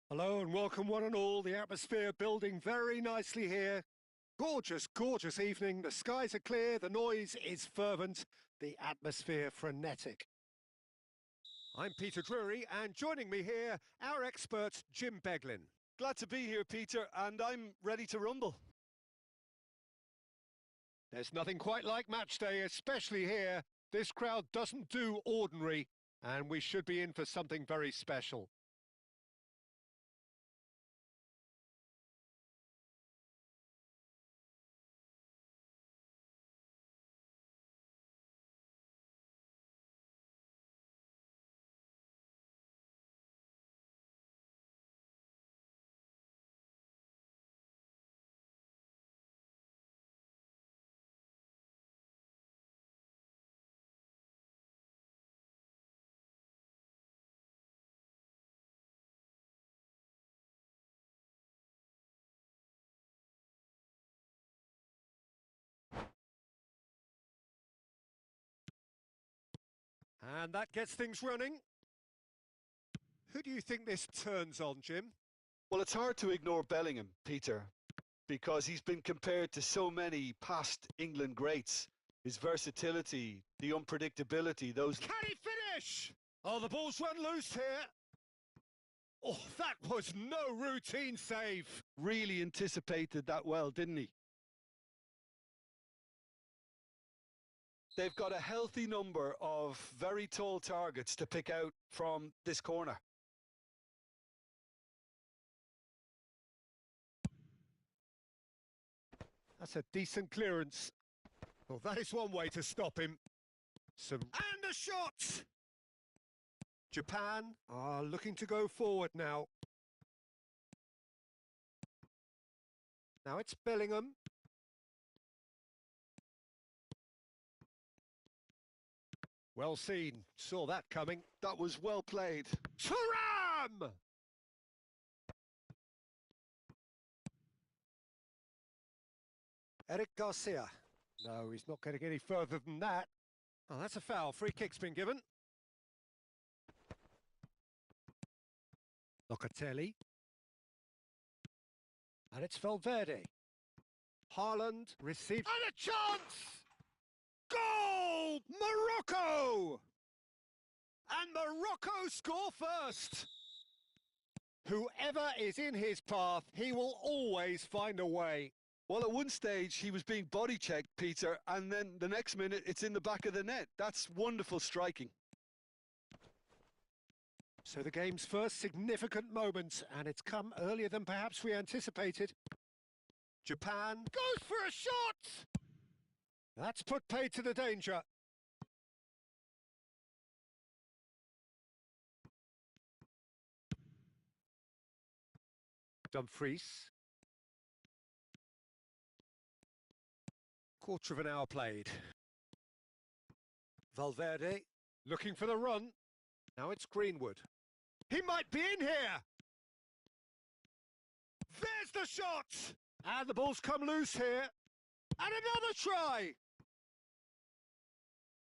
Hello and welcome one and all. The atmosphere building very nicely here. Gorgeous, gorgeous evening. The skies are clear, the noise is fervent, the atmosphere frenetic. I'm Peter Drury, and joining me here, our expert Jim Beglin. Glad to be here, Peter, and I'm ready to rumble. There's nothing quite like match day, especially here. This crowd doesn't do ordinary, and we should be in for something very special. And that gets things running. Who do you think this turns on, Jim? Well, it's hard to ignore Bellingham, Peter, because he's been compared to so many past England greats. His versatility, the unpredictability, those... Can he finish? Oh, the ball's run loose here. Oh, that was no routine save. Really anticipated that well, didn't he? They've got a healthy number of very tall targets to pick out from this corner. That's a decent clearance. Well, that is one way to stop him. And a shot! Japan are looking to go forward now. Now it's Bellingham. Well seen. Saw that coming. That was well played. Thuram! Eric Garcia. No, he's not going to get any further than that. Oh, that's a foul. Free kick's been given. Locatelli. And it's Valverde. Haaland received... And a chance! Goal! Morocco! And Morocco score first. Whoever is in his path, he will always find a way. Well, at one stage, he was being body-checked, Peter, and then the next minute, it's in the back of the net. That's wonderful striking. So the game's first significant moment, and it's come earlier than perhaps we anticipated. Japan goes for a shot! That's put paid to the danger. Dumfries. Quarter of an hour played. Valverde looking for the run. Now it's Greenwood. He might be in here! There's the shot! And the ball's come loose here. And another try!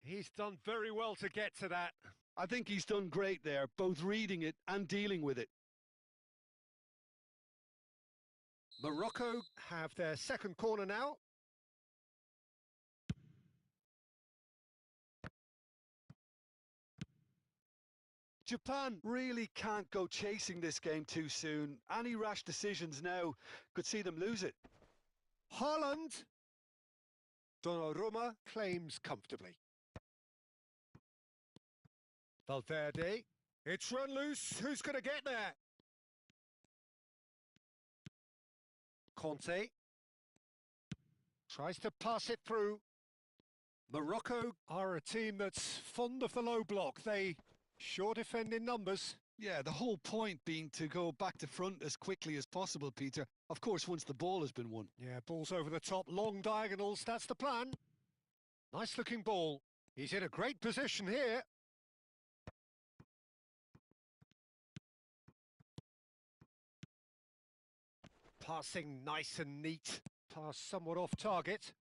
He's done very well to get to that. I think he's done great there, both reading it and dealing with it. Morocco have their second corner now. Japan really can't go chasing this game too soon. Any rash decisions now could see them lose it. Haaland. Donnarumma claims comfortably. Valverde. It's run loose. Who's going to get there? Conte. Tries to pass it through. Morocco are a team that's fond of the low block. They sure defend in numbers. Yeah, the whole point being to go back to front as quickly as possible, Peter. Of course, once the ball has been won. Yeah, ball's over the top, long diagonals, that's the plan. Nice looking ball. He's in a great position here. Passing nice and neat. Pass somewhat off target.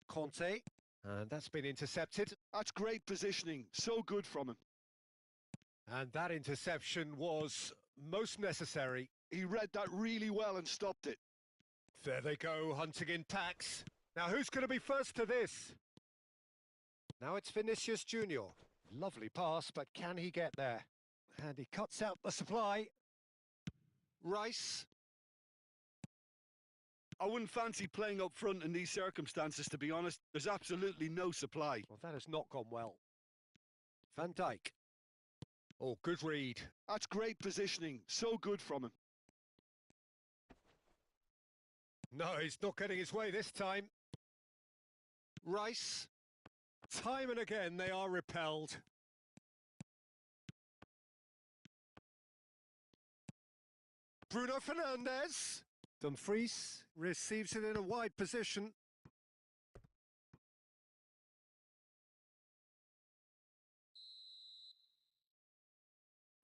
Conte. And that's been intercepted. That's great positioning. So good from him. And that interception was most necessary. He read that really well and stopped it. There they go, hunting in packs. Now who's going to be first to this? Now it's Vinicius Junior. Lovely pass, but can he get there? And he cuts out the supply. Rice. I wouldn't fancy playing up front in these circumstances, to be honest. There's absolutely no supply. Well, that has not gone well. Van Dijk. Oh, good read. That's great positioning. So good from him. No, he's not getting his way this time. Rice. Time and again, they are repelled. Bruno Fernandes. Dumfries receives it in a wide position.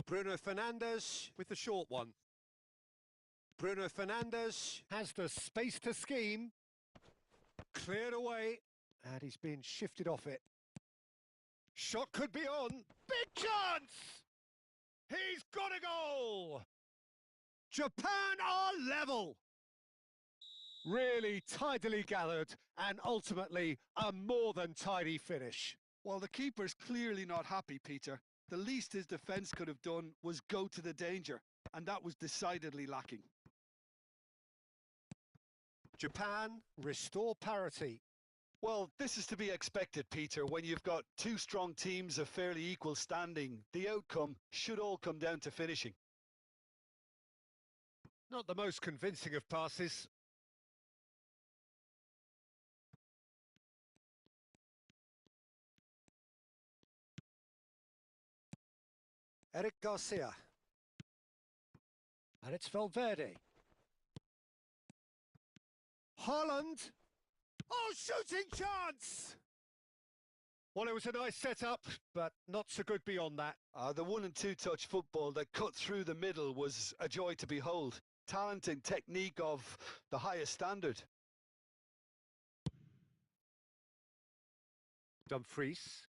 Bruno Fernandes with the short one. Bruno Fernandes has the space to scheme. Cleared away. And he's been shifted off it. Shot could be on. Big chance! He's got a goal! Japan are level! Really tidily gathered and ultimately a more than tidy finish. Well, the keeper's clearly not happy, Peter. The least his defence could have done was go to the danger, and that was decidedly lacking. Japan restore parity. Well, this is to be expected, Peter. When you've got two strong teams of fairly equal standing, the outcome should all come down to finishing. Not the most convincing of passes. Eric Garcia. And it's Valverde. Haaland. Oh, shooting chance! Well, it was a nice setup, but not so good beyond that. The 1- and 2-touch football that cut through the middle was a joy to behold. Talent and technique of the highest standard. Dumfries.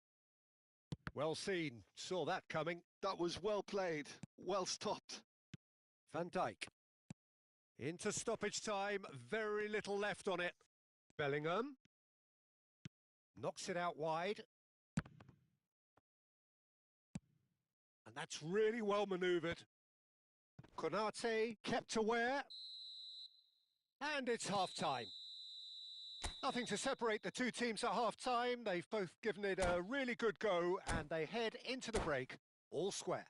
Well seen. Saw that coming. That was well played. Well stopped. Van Dijk. Into stoppage time. Very little left on it. Bellingham. Knocks it out wide. And that's really well manoeuvred. Konate kept aware. And it's half-time. Nothing to separate the two teams at half-time. They've both given it a really good go and they head into the break all square.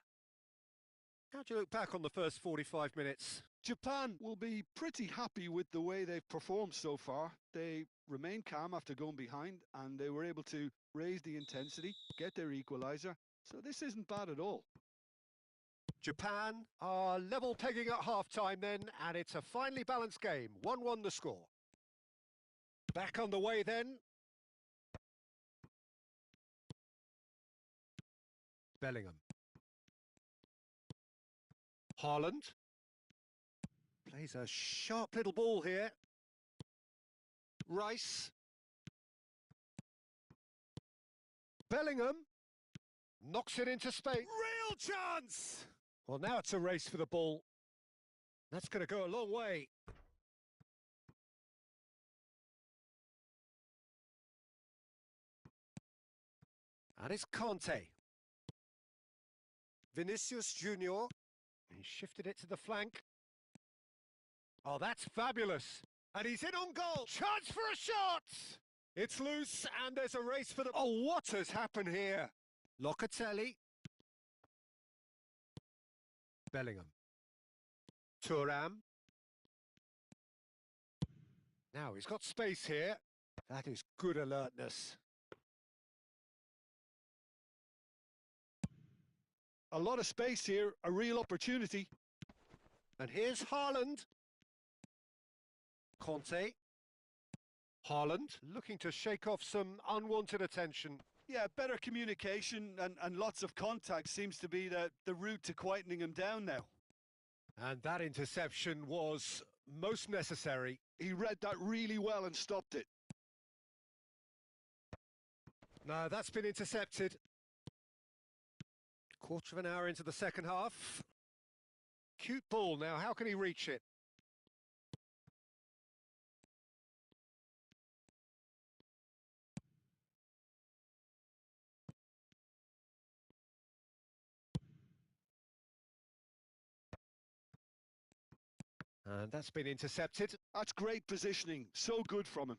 How do you look back on the first 45 minutes? Japan will be pretty happy with the way they've performed so far. They remained calm after going behind and they were able to raise the intensity, get their equaliser. So this isn't bad at all. Japan are level pegging at half-time then, and it's a finely balanced game. 1-1 the score. Back on the way then. Bellingham. Haaland. Plays a sharp little ball here. Rice. Bellingham. Knocks it into space. Real chance! Well, now it's a race for the ball. That's going to go a long way. And it's Conte. Vinicius Junior. He shifted it to the flank. Oh, that's fabulous. And he's in on goal. Chance for a shot! It's loose and there's a race for the... Oh, what has happened here? Locatelli. Bellingham. Thuram. Now he's got space here. That is good alertness. A lot of space here, a real opportunity. And here's Haaland. Conte. Haaland looking to shake off some unwanted attention. Yeah, better communication and lots of contact seems to be the route to quietening him down now. And that interception was most necessary. He read that really well and stopped it. No, that's been intercepted. Quarter of an hour into the second half. Cute ball now, how can he reach it? And that's been intercepted. That's great positioning, so good from him.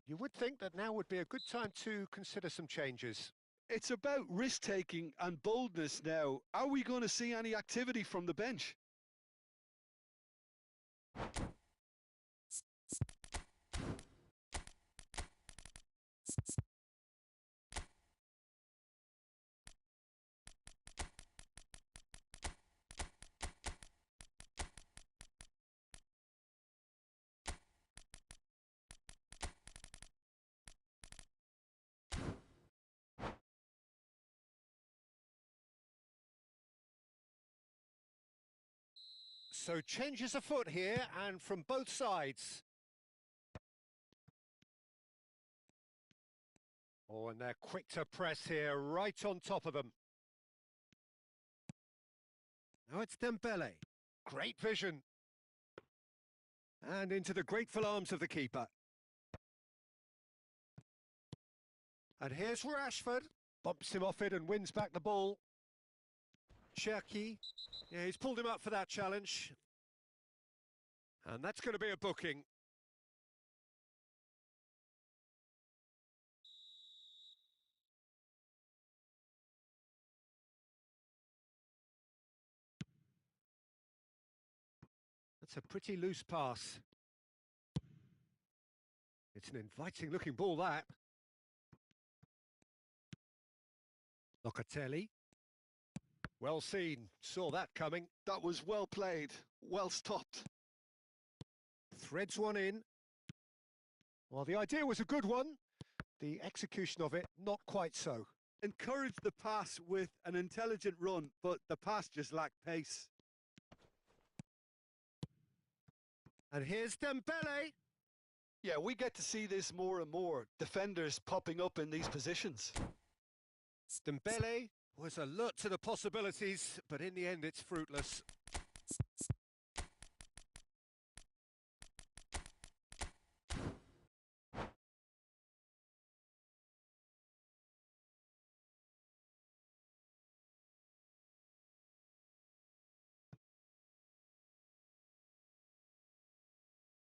You would think that now would be a good time to consider some changes. It's about risk-taking and boldness now. Are we going to see any activity from the bench? So changes afoot here, and from both sides. Oh, and they're quick to press here, right on top of them. Now it's Dembele. Great vision. And into the grateful arms of the keeper. And here's Rashford. Bumps him off it and wins back the ball. Cherki. Yeah, he's pulled him up for that challenge. And that's going to be a booking. That's a pretty loose pass. It's an inviting looking ball, that. Locatelli. Well seen, saw that coming. That was well played, well stopped. Threads one in. Well, the idea was a good one. The execution of it, not quite so. Encouraged the pass with an intelligent run, but the pass just lacked pace. And here's Dembele. Yeah, we get to see this more and more. Defenders popping up in these positions. Dembele was alert to the possibilities, but in the end it's fruitless.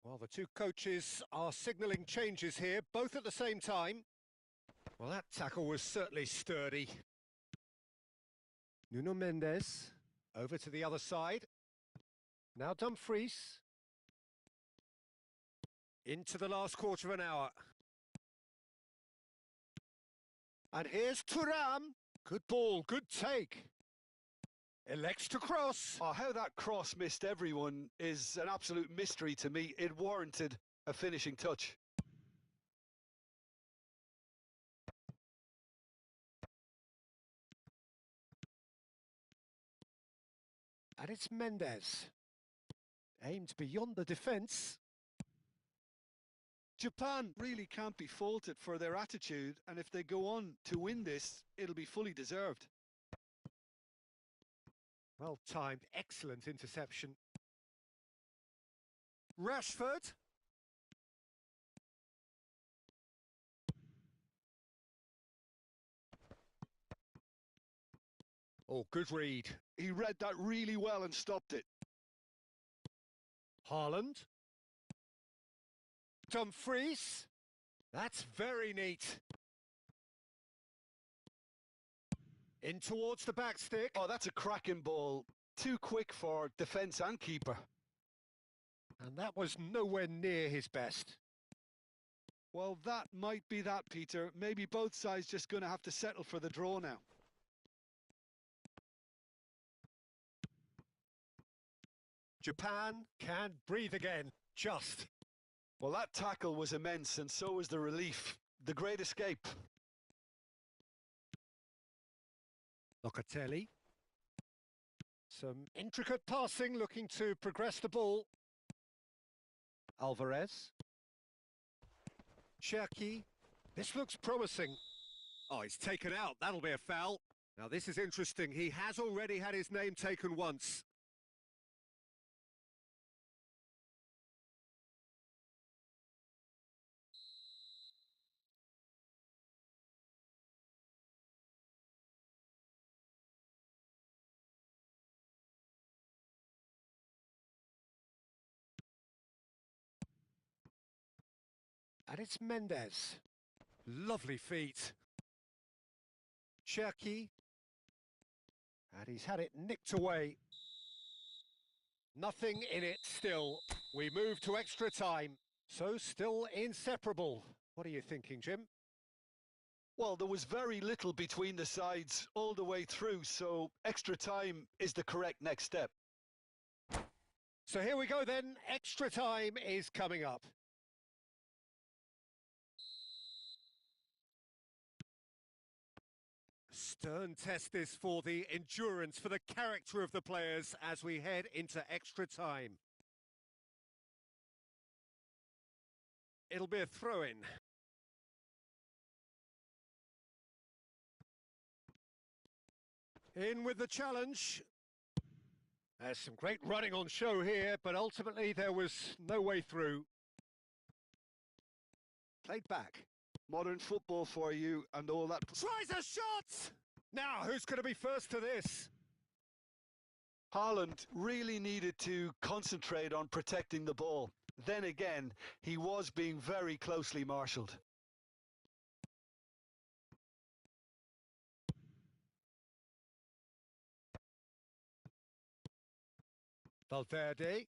Well, the two coaches are signalling changes here, both at the same time. Well, that tackle was certainly sturdy. Nuno Mendes, over to the other side. Now Dumfries. Into the last quarter of an hour. And here's Thuram. Good ball, good take. Elects to cross. Oh, how that cross missed everyone is an absolute mystery to me. It warranted a finishing touch. And it's Mendes. Aimed beyond the defence. Japan really can't be faulted for their attitude, and if they go on to win this, it'll be fully deserved. Well timed, excellent interception. Rashford. Oh, good read. He read that really well and stopped it. Haaland. Dumfries. That's very neat. In towards the back stick. Oh, that's a cracking ball. Too quick for defence and keeper. And that was nowhere near his best. Well, that might be that, Peter. Maybe both sides just going to have to settle for the draw now. Japan can't breathe again. Just. Well, that tackle was immense, and so was the relief. The great escape. Locatelli. Some intricate passing, looking to progress the ball. Alvarez. Cherki. This looks promising. Oh, he's taken out. That'll be a foul. Now, this is interesting. He has already had his name taken once. And it's Mendes. Lovely feet. Cherki. And he's had it nicked away. Nothing in it still. We move to extra time. So still inseparable. What are you thinking, Jim? Well, there was very little between the sides all the way through, so extra time is the correct next step. So here we go then. Extra time is coming up. Stern test this for the endurance, for the character of the players as we head into extra time. It'll be a throw-in. In with the challenge. There's some great running on show here, but ultimately there was no way through. Played back. Modern football for you and all that. Tries a shot! Now, who's going to be first to this? Haaland really needed to concentrate on protecting the ball. Then again, he was being very closely marshalled. Valverde.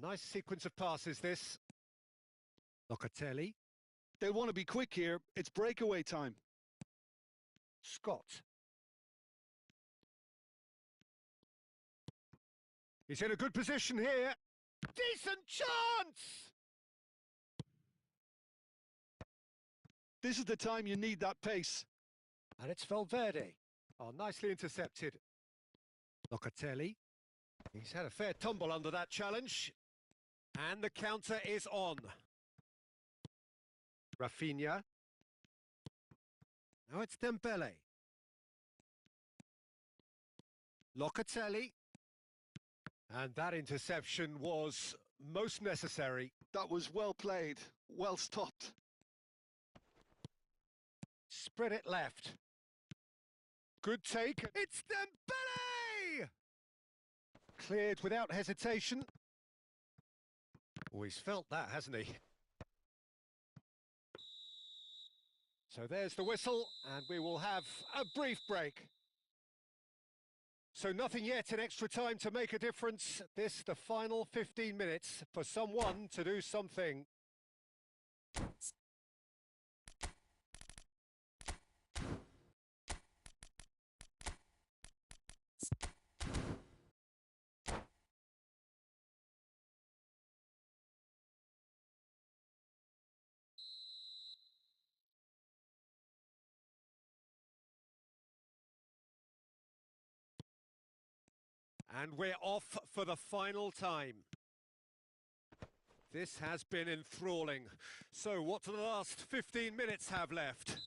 Nice sequence of passes, this. Locatelli. They want to be quick here. It's breakaway time. Scott. He's in a good position here. Decent chance! This is the time you need that pace. And it's Valverde. Oh, nicely intercepted. Locatelli. He's had a fair tumble under that challenge. And the counter is on. Rafinha. Now it's Dembele. Locatelli. And that interception was most necessary. That was well played, well stopped. Spread it left. Good take. It's Dembele! Cleared without hesitation. Oh, he's felt that, hasn't he? So there's the whistle, and we will have a brief break. So nothing yet in extra time to make a difference. This, the final 15 minutes for someone to do something. And we're off for the final time. This has been enthralling. So what do the last 15 minutes have left?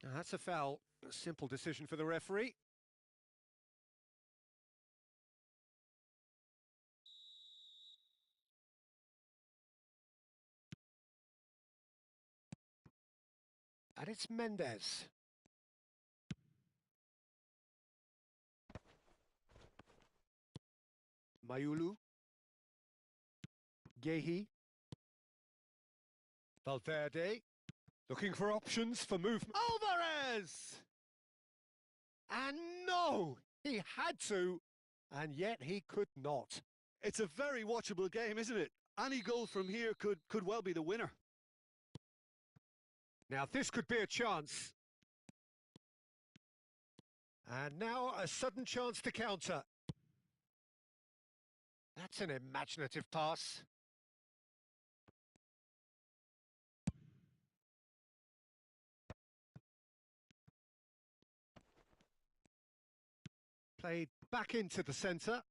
Now, that's a foul. A simple decision for the referee. And it's Mendes. Mayulu. Gehi. Valverde. Looking for options for movement. Alvarez! And no! He had to, and yet he could not. It's a very watchable game, isn't it? Any goal from here could well be the winner. Now this could be a chance. And now a sudden chance to counter. That's an imaginative pass. Played back into the centre.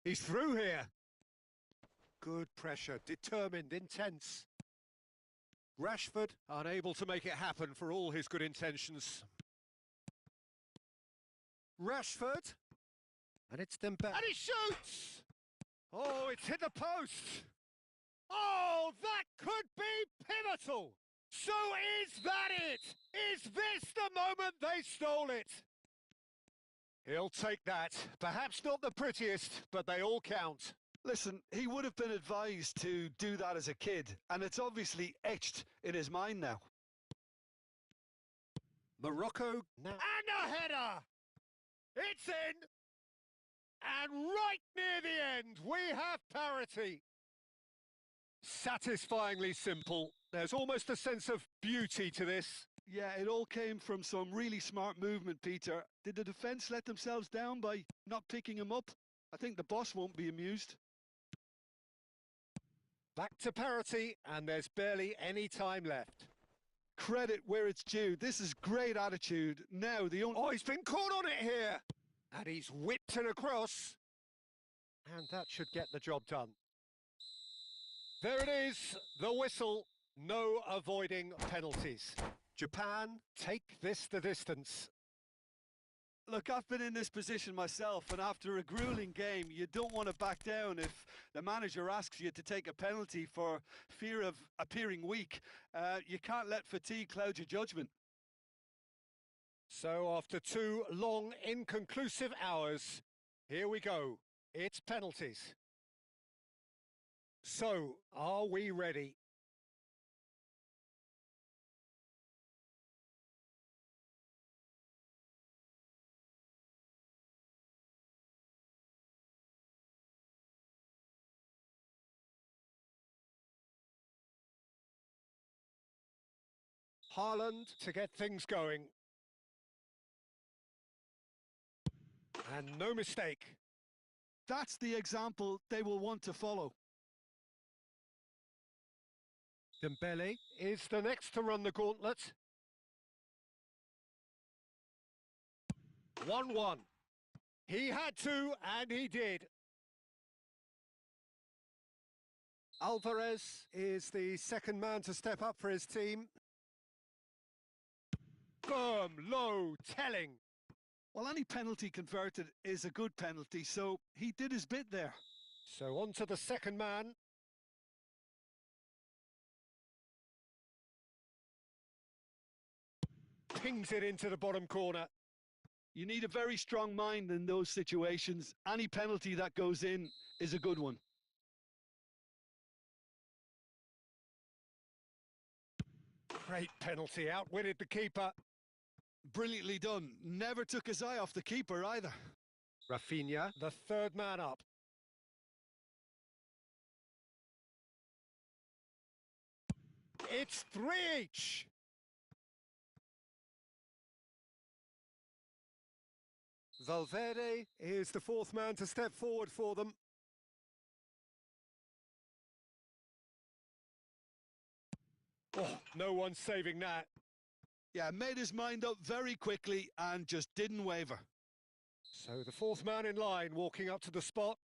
He's through here. Good pressure, determined, intense. Rashford unable to make it happen for all his good intentions. Rashford. And it's Dembele. And he shoots! Oh, it's hit the post. Oh, that could be pivotal. So is that it? Is this the moment they stole it? He'll take that. Perhaps not the prettiest, but they all count. Listen, he would have been advised to do that as a kid, and it's obviously etched in his mind now. Morocco now. And a header! It's in! And right near the end, we have parity. Satisfyingly simple. There's almost a sense of beauty to this. Yeah, it all came from some really smart movement, Peter. Did the defence let themselves down by not picking him up? I think the boss won't be amused. Back to parity, and there's barely any time left. Credit where it's due. This is great attitude. Now, the only... Oh, he's been caught on it here! And he's whipped it across. And that should get the job done. There it is, the whistle. No avoiding penalties. Japan take this the distance. Look, I've been in this position myself, and after a grueling game, you don't want to back down if the manager asks you to take a penalty for fear of appearing weak. You can't let fatigue cloud your judgment. So after 2 long, inconclusive hours, here we go. It's penalties. So, are we ready? Haaland to get things going. And no mistake. That's the example they will want to follow. Dembele is the next to run the gauntlet. 1-1. He had to, and he did. Alvarez is the second man to step up for his team. Firm, low, telling. Well, any penalty converted is a good penalty, so he did his bit there. So on to the second man. Pings it into the bottom corner. You need a very strong mind in those situations. Any penalty that goes in is a good one. Great penalty, outwitted the keeper. Brilliantly done. Never took his eye off the keeper either. Rafinha, the third man up. It's 3 each. Valverde is the fourth man to step forward for them. Oh, no one's saving that. Yeah, made his mind up very quickly and just didn't waver. So the fourth man in line walking up to the spot.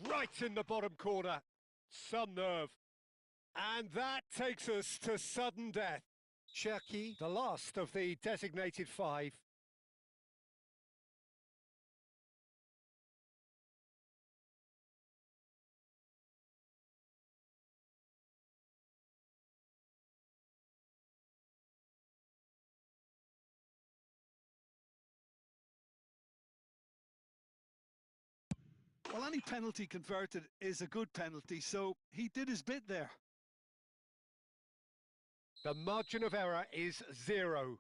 Right in the bottom corner. Some nerve. And that takes us to sudden death. Cherki, the last of the designated 5. Well, any penalty converted is a good penalty, so he did his bit there. The margin of error is 0.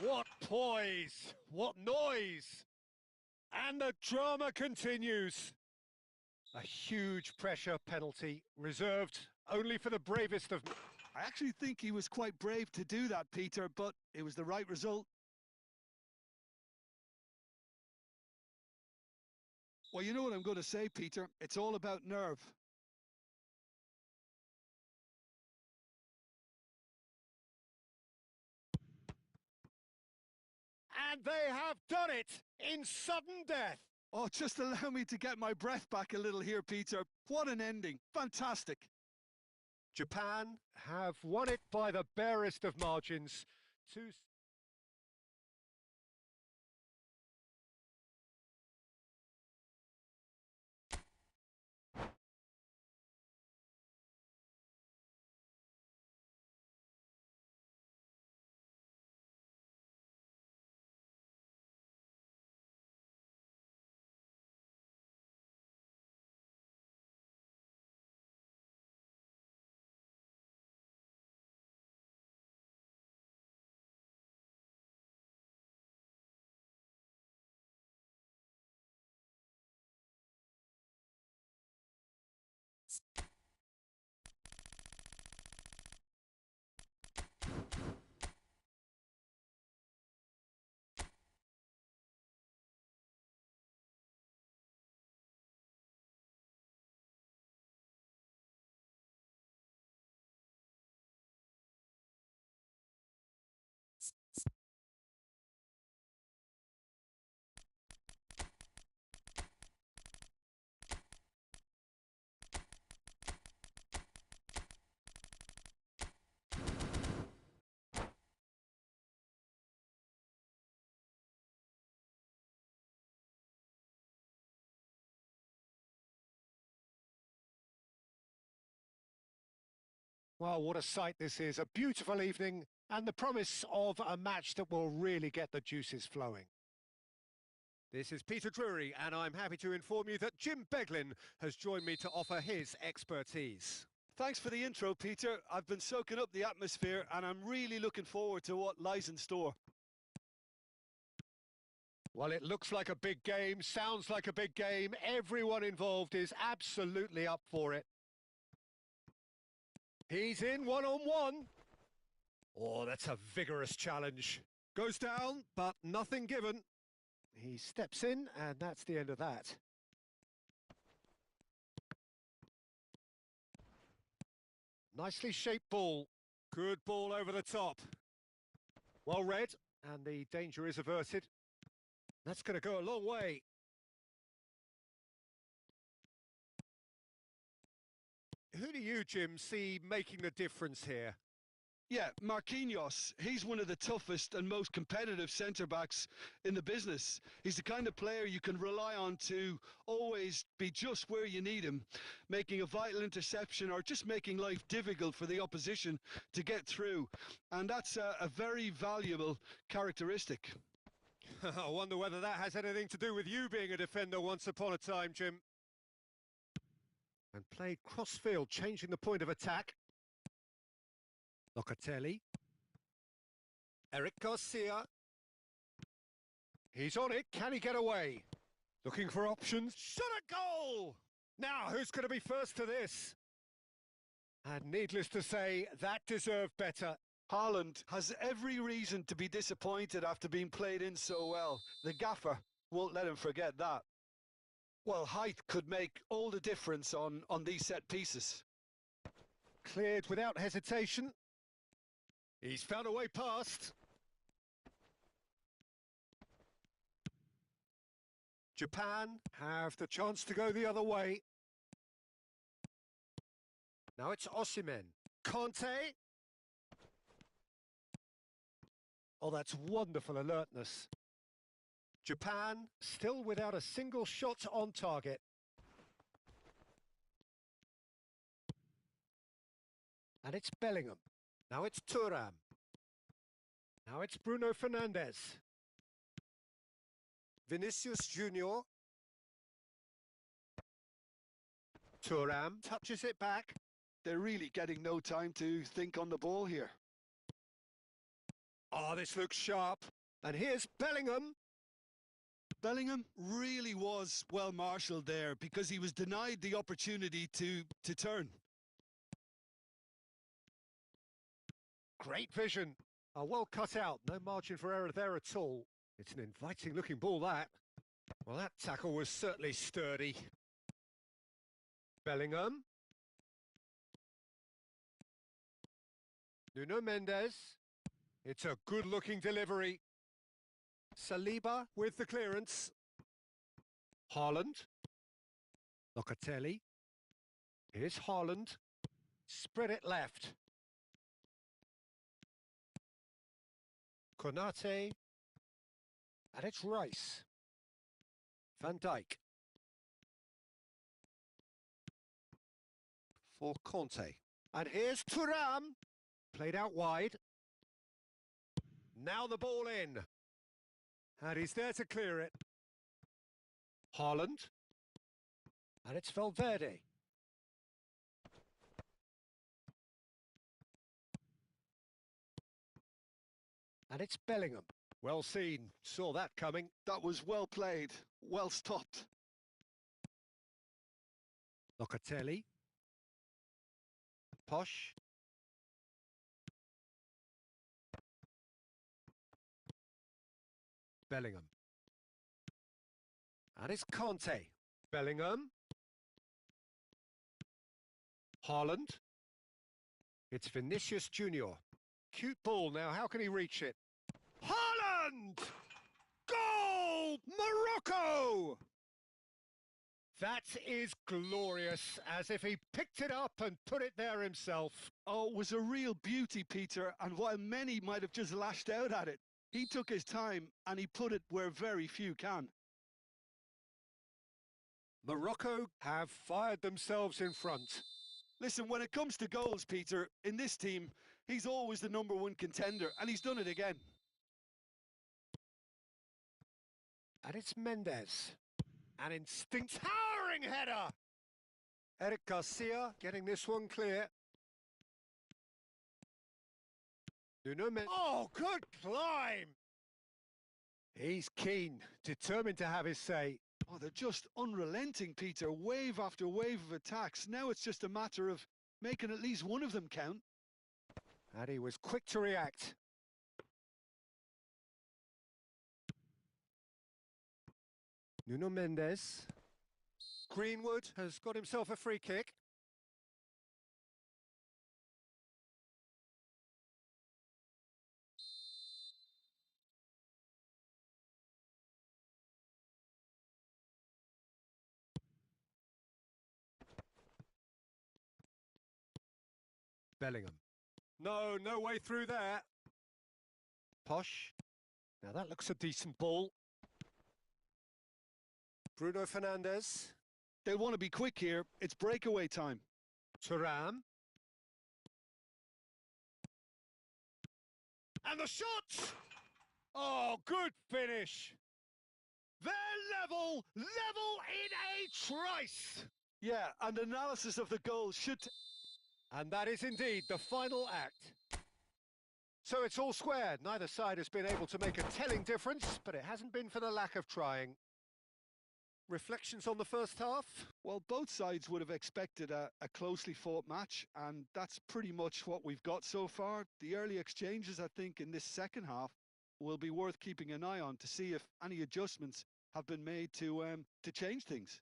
What poise! What noise! And the drama continues. A huge pressure penalty, reserved only for the bravest of... I actually think he was quite brave to do that, Peter, but it was the right result. Well, you know what I'm going to say, Peter. It's all about nerve. And they have done it in sudden death. Oh, just allow me to get my breath back a little here, Peter. What an ending. Fantastic. Japan have won it by the barest of margins. Two. Well, what a sight this is. A beautiful evening and the promise of a match that will really get the juices flowing. This is Peter Drury, and I'm happy to inform you that Jim Beglin has joined me to offer his expertise. Thanks for the intro, Peter. I've been soaking up the atmosphere, and I'm really looking forward to what lies in store. Well, it looks like a big game, sounds like a big game. Everyone involved is absolutely up for it. He's in one-on-one. Oh, that's a vigorous challenge. Goes down, but nothing given. He steps in, and that's the end of that. Nicely shaped ball. Good ball over the top. Well read, and the danger is averted. That's going to go a long way. Who do you, Jim, see making the difference here? Yeah, Marquinhos, he's one of the toughest and most competitive centre-backs in the business. He's the kind of player you can rely on to always be just where you need him, making a vital interception or just making life difficult for the opposition to get through. And that's a very valuable characteristic. I wonder whether that has anything to do with you being a defender once upon a time, Jim. And played cross-field, changing the point of attack. Locatelli. Eric Garcia. He's on it. Can he get away? Looking for options. Shot a goal! Now, who's going to be first to this? And needless to say, that deserved better. Haaland has every reason to be disappointed after being played in so well. The gaffer won't let him forget that. Well, height could make all the difference on these set pieces. Cleared without hesitation. He's found a way past. Japan have the chance to go the other way. Now it's Osimhen. Conte. Oh, that's wonderful alertness. Japan still without a single shot on target. And it's Bellingham. Now it's Thuram. Now it's Bruno Fernandes. Vinicius Junior. Thuram touches it back. They're really getting no time to think on the ball here. Oh, this looks sharp. And here's Bellingham. Bellingham really was well marshalled there because he was denied the opportunity to turn. Great vision. Well cut out. No margin for error there at all. It's an inviting looking ball, that. Well, that tackle was certainly sturdy. Bellingham. Nuno Mendes. It's a good-looking delivery. Saliba with the clearance. Haaland. Locatelli. Here's Haaland. Spread it left. Konate. And it's Rice. Van Dijk. For Conte. And here's Thuram. Played out wide. Now the ball in. And he's there to clear it. Haaland. And it's Valverde. And it's Bellingham. Well seen. Saw that coming. That was well played, well stopped. Locatelli. Posh. Bellingham. And it's Conte. Bellingham. Haaland. It's Vinicius Junior. Cute ball now. How can he reach it? Haaland! Goal! Morocco! That is glorious, as if he picked it up and put it there himself. Oh, it was a real beauty, Peter, and while many might have just lashed out at it, he took his time and he put it where very few can. Morocco have fired themselves in front. Listen, when it comes to goals, Peter, in this team, he's always the #1 contender, and he's done it again. And it's Mendes. An instinct towering header. Eric Garcia getting this one clear. Nuno Mendes. Oh, good climb. He's keen, determined to have his say. Oh, they're just unrelenting, Peter. Wave after wave of attacks. Now it's just a matter of making at least one of them count. And he was quick to react. Nuno Mendes. Greenwood has got himself a free kick. Bellingham. No way through there. Posh. Now that looks a decent ball. Bruno Fernandes. They'll want to be quick here. It's breakaway time. Thuram. And the shot! Oh, good finish. They're level in a trice. Yeah, and analysis of the goal should... And that is indeed the final act. So it's all squared. Neither side has been able to make a telling difference, but it hasn't been for the lack of trying. Reflections on the first half? Well, both sides would have expected a closely fought match, and that's pretty much what we've got so far. The early exchanges, I think, in this second half will be worth keeping an eye on to see if any adjustments have been made to change things.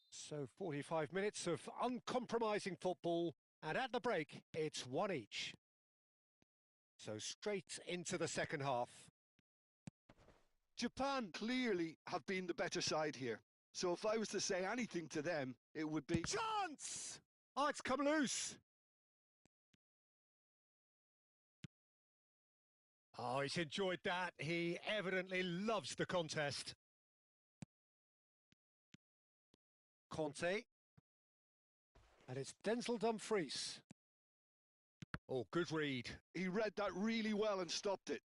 So 45 minutes of uncompromising football, and at the break, it's one each. So straight into the second half. Japan clearly have been the better side here. So if I was to say anything to them, it would be... Chance! Oh, it's come loose. Oh, he's enjoyed that. He evidently loves the contest. Conte. And it's Denzel Dumfries. Oh, good read. He read that really well and stopped it.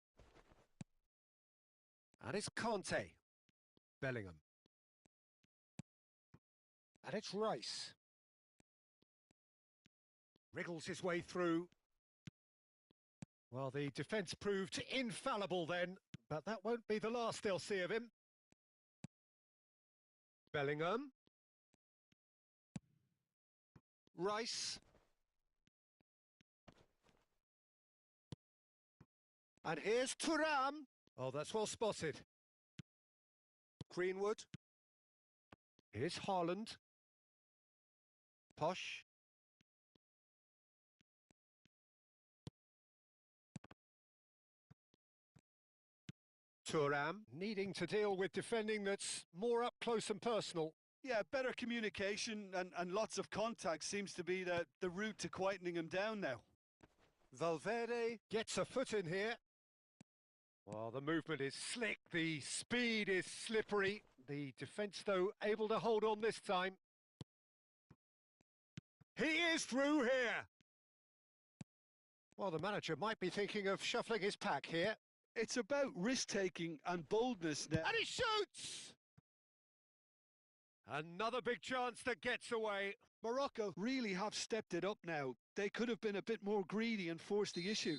And it's Conte. Bellingham. And it's Rice. Wriggles his way through. Well, the defence proved infallible then, but that won't be the last they'll see of him. Bellingham. Rice. And here's Thuram. Oh, that's well spotted. Greenwood. Here's Haaland. Posh. Thuram needing to deal with defending that's more up close and personal. Yeah, better communication and lots of contact seems to be the route to quietening him down now. Valverde gets a foot in here. Well, the movement is slick, the speed is slippery. The defence, though, able to hold on this time. He is through here! Well, the manager might be thinking of shuffling his pack here. It's about risk-taking and boldness now. And he shoots! Another big chance that gets away. Morocco really have stepped it up now. They could have been a bit more greedy and forced the issue.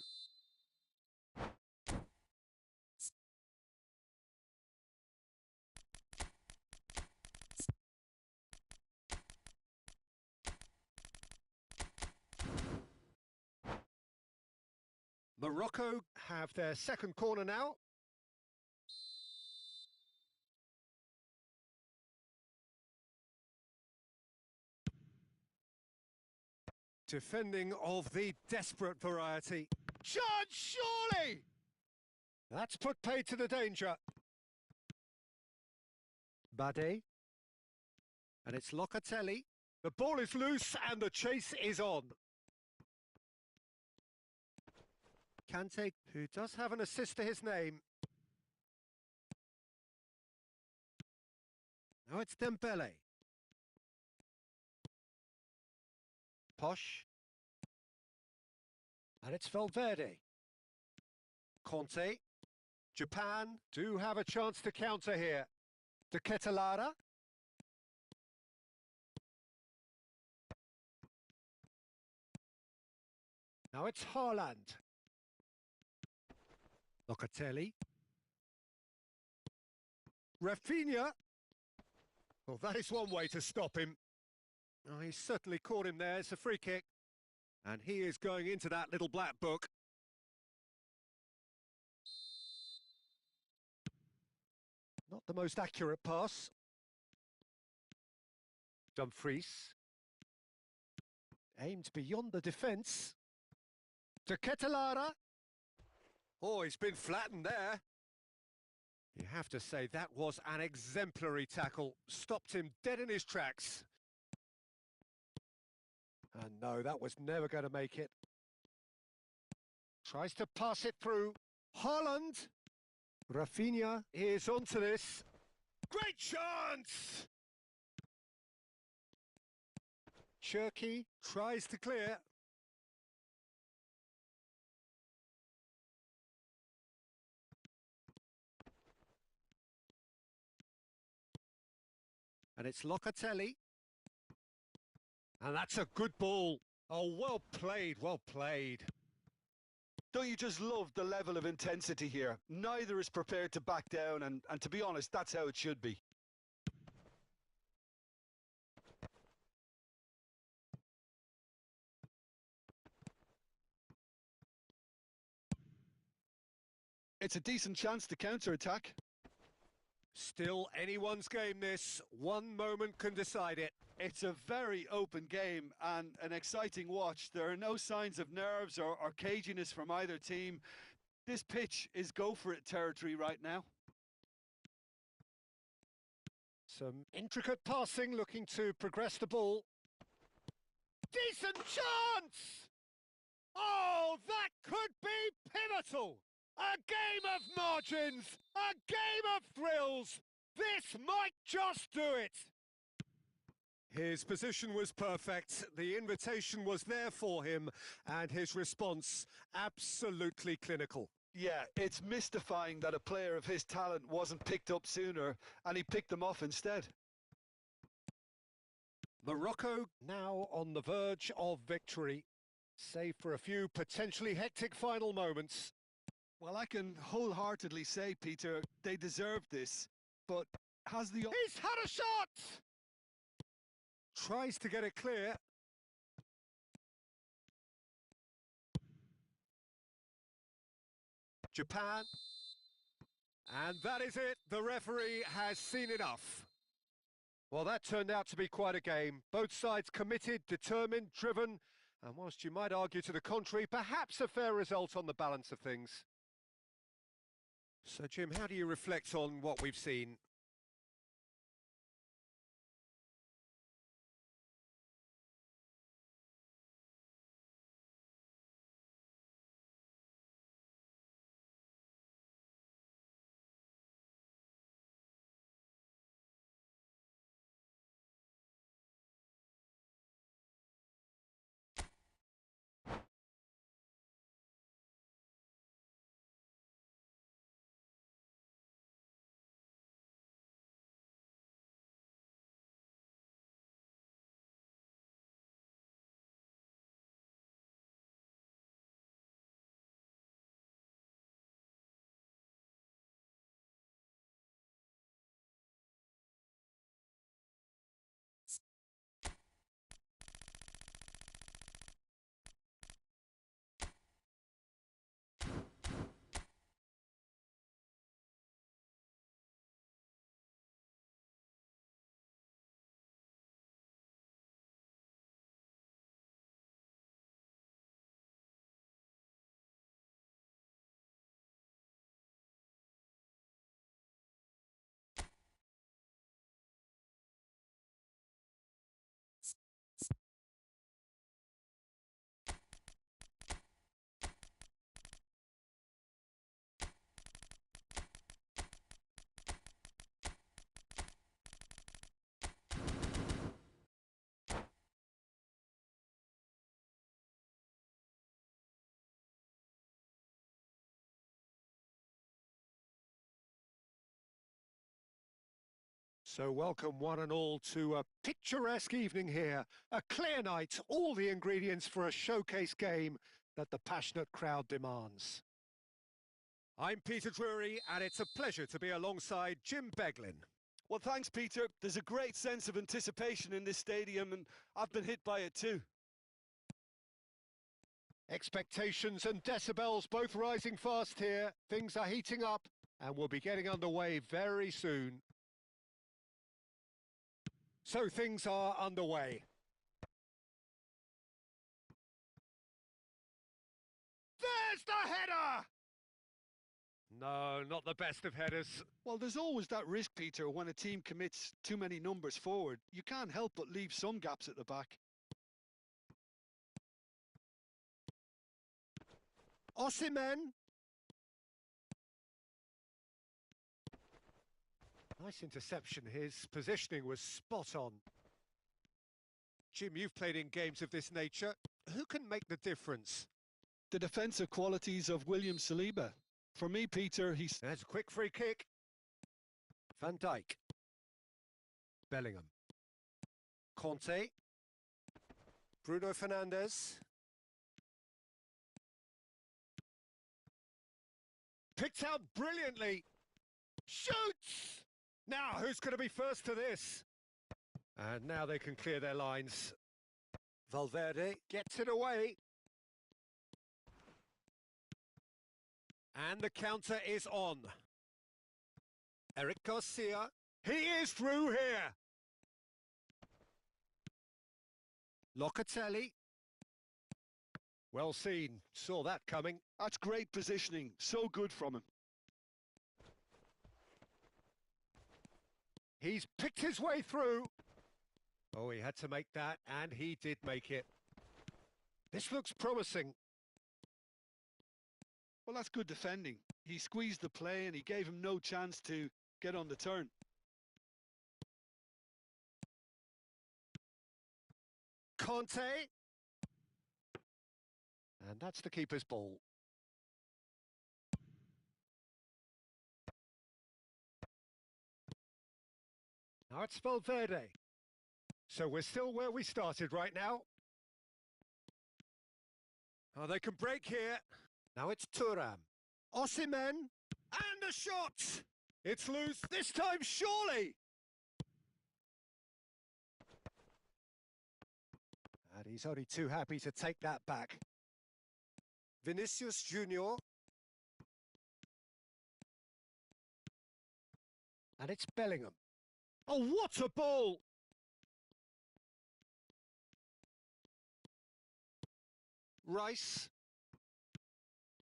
Morocco have their second corner now. Defending of the desperate variety. Chance, surely! That's put paid to the danger. Bade. And it's Locatelli. The ball is loose and the chase is on. Kante, who does have an assist to his name. Now it's Dembele. Posh. And it's Valverde. Conte. Japan do have a chance to counter here. De Ketelara. Now it's Haaland. Locatelli. Rafinha. Well, that is one way to stop him. Oh, he's certainly caught him there. It's a free kick. And he is going into that little black book. Not the most accurate pass. Dumfries. Aimed beyond the defence. De Ketelara. Oh, he's been flattened there. You have to say that was an exemplary tackle. Stopped him dead in his tracks. And no, that was never going to make it. Tries to pass it through. Haaland. Rafinha is onto this. Great chance! Cherky tries to clear. And it's Locatelli. And that's a good ball. Oh, well played, well played. Don't you just love the level of intensity here? Neither is prepared to back down, and to be honest, that's how it should be. It's a decent chance to counter-attack. Still anyone's game this. One moment can decide it. It's a very open game and an exciting watch. There are no signs of nerves or caginess from either team. This pitch is go-for-it territory right now. Some intricate passing, looking to progress the ball. Decent chance! Oh, that could be pivotal! A game of margins! A game of thrills! This might just do it! His position was perfect, the invitation was there for him, and his response absolutely clinical. Yeah, it's mystifying that a player of his talent wasn't picked up sooner, and he picked them off instead. Morocco now on the verge of victory, save for a few potentially hectic final moments. Well, I can wholeheartedly say, Peter, they deserved this, but has the... He's had a shot! Tries to get it clear. Japan. And that is it. The referee has seen enough. Well, that turned out to be quite a game. Both sides committed, determined, driven, and whilst you might argue to the contrary, perhaps a fair result on the balance of things. So, Jim, how do you reflect on what we've seen? So welcome one and all to a picturesque evening here, a clear night, all the ingredients for a showcase game that the passionate crowd demands. I'm Peter Drury and it's a pleasure to be alongside Jim Beglin. Well, thanks, Peter. There's a great sense of anticipation in this stadium, and I've been hit by it too. Expectations and decibels both rising fast here. Things are heating up and we'll be getting underway very soon. So things are underway. There's the header! No, not the best of headers. Well, there's always that risk, Peter, when a team commits too many numbers forward. You can't help but leave some gaps at the back. Osimhen. Nice interception. His positioning was spot on. Jim, you've played in games of this nature. Who can make the difference? The defensive qualities of William Saliba. For me, Peter, he's... There's a quick free kick. Van Dijk. Bellingham. Conte. Bruno Fernandes. Picked out brilliantly. Shoots! Now, who's going to be first to this? And now they can clear their lines. Valverde gets it away. And the counter is on. Eric Garcia. He is through here. Locatelli. Well seen. Saw that coming. That's great positioning. So good from him. He's picked his way through. Oh, he had to make that, and he did make it. This looks promising. Well, that's good defending. He squeezed the play and he gave him no chance to get on the turn. Conte. And that's the keeper's ball. Now it's Valverde. So we're still where we started right now. Oh, they can break here. Now it's Thuram. Osimhen. And a shot! It's loose this time, surely! And he's only too happy to take that back. Vinicius Junior. And it's Bellingham. Oh, what a ball! Rice.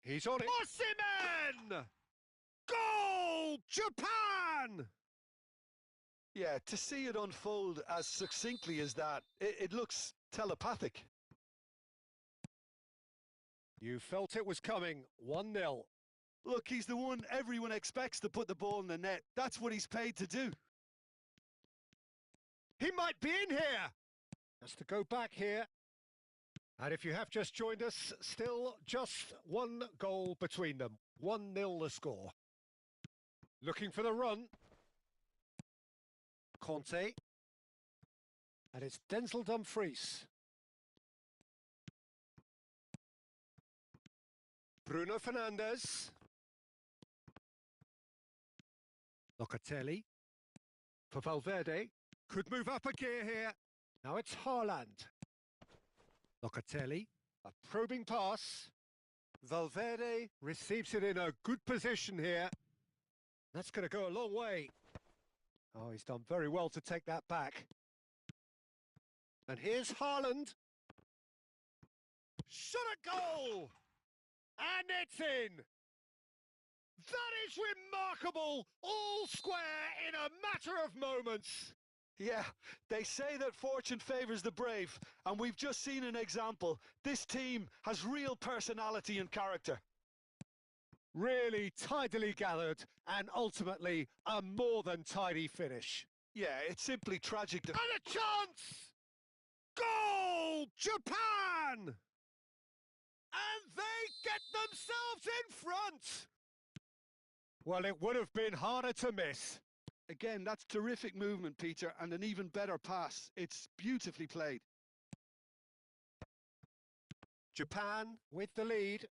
He's on it. Osimhen! Goal! Japan! Yeah, to see it unfold as succinctly as that, it looks telepathic. You felt it was coming. 1-0. Look, he's the one everyone expects to put the ball in the net. That's what he's paid to do. He might be in here! Has to go back here. And if you have just joined us, still just one goal between them. 1-0 the score. Looking for the run. Conte. And it's Denzel Dumfries. Bruno Fernandes. Locatelli. For Valverde. Could move up a gear here. Now it's Haaland. Locatelli. A probing pass. Valverde receives it in a good position here. That's going to go a long way. Oh, he's done very well to take that back. And here's Haaland. Shot a goal! And it's in! That is remarkable! All square in a matter of moments! Yeah, they say that fortune favours the brave, and we've just seen an example. This team has real personality and character. Really tidily gathered, and ultimately a more than tidy finish. Yeah, it's simply tragic. And a chance! Goal! Japan! And they get themselves in front! Well, it would have been harder to miss. Again, that's terrific movement, Peter, and an even better pass. It's beautifully played. Japan with the lead.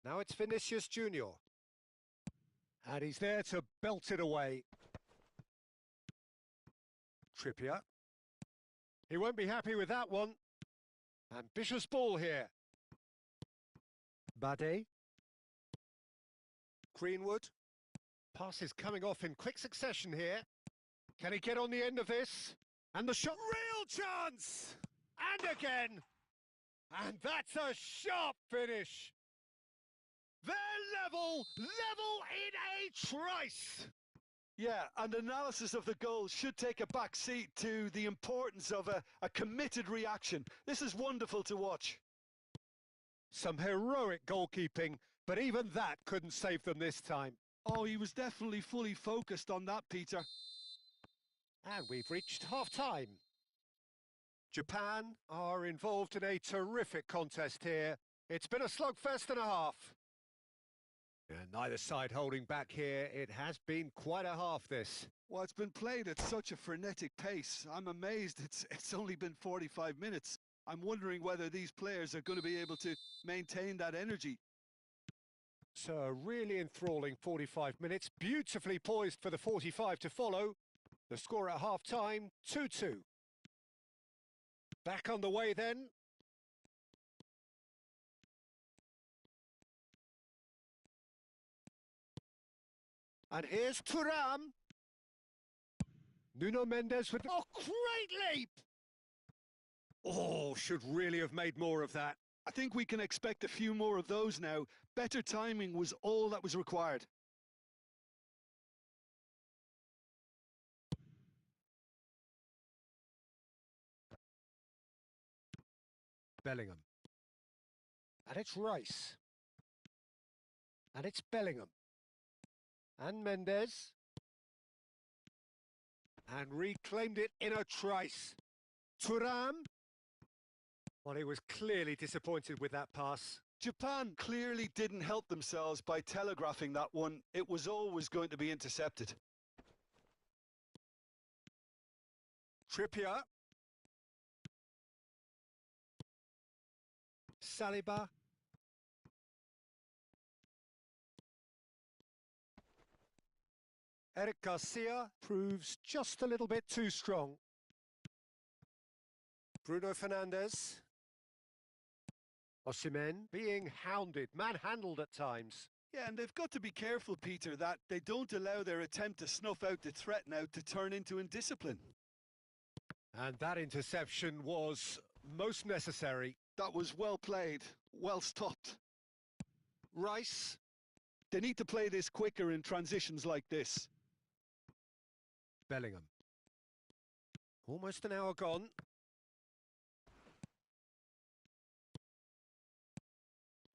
Now it's Vinicius Junior. And he's there to belt it away. Trippier. He won't be happy with that one. Ambitious ball here. Bade. Greenwood. Pass is coming off in quick succession here. Can he get on the end of this? And the shot. Real chance! And again. And that's a sharp finish. They're level in a trice. Yeah, and analysis of the goal should take a back seat to the importance of a committed reaction. This is wonderful to watch. Some heroic goalkeeping, but even that couldn't save them this time. Oh, he was definitely fully focused on that, Peter. And we've reached half-time. Japan are involved in a terrific contest here. It's been a slugfest and a half. And neither side holding back here. It has been quite a half, this. Well, it's been played at such a frenetic pace. I'm amazed it's only been 45 minutes. I'm wondering whether these players are going to be able to maintain that energy. So a really enthralling 45 minutes, beautifully poised for the 45 to follow. The score at half-time, 2-2. Back on the way then. And here's Thuram. Nuno Mendes with... Oh, great leap! Oh, should really have made more of that. I think we can expect a few more of those now. Better timing was all that was required. Bellingham. And it's Rice. And it's Bellingham. And Mendes. And reclaimed it in a trice. Thuram. Well, he was clearly disappointed with that pass. Japan clearly didn't help themselves by telegraphing that one. It was always going to be intercepted. Trippier. Saliba. Eric Garcia proves just a little bit too strong. Bruno Fernandes. Osimhen being hounded, manhandled at times. Yeah, and they've got to be careful, Peter, that they don't allow their attempt to snuff out the threat now to turn into indiscipline. And that interception was most necessary. That was well played, well stopped. Rice. They need to play this quicker in transitions like this. Bellingham. Almost an hour gone.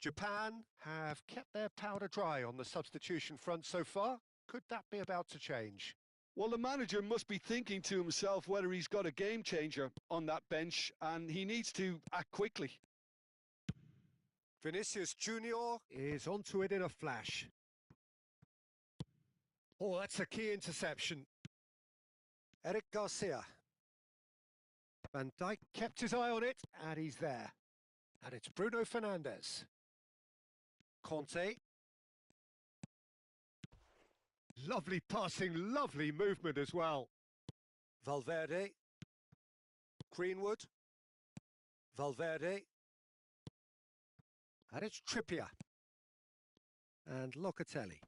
Japan have kept their powder dry on the substitution front so far. Could that be about to change? Well, the manager must be thinking to himself whether he's got a game changer on that bench, and he needs to act quickly. Vinicius Junior is onto it in a flash. Oh, that's a key interception. Eric Garcia. Van Dijk kept his eye on it, and he's there. And it's Bruno Fernandes. Conte. Lovely passing, lovely movement as well. Valverde. Greenwood. Valverde. And it's Trippier. And Locatelli.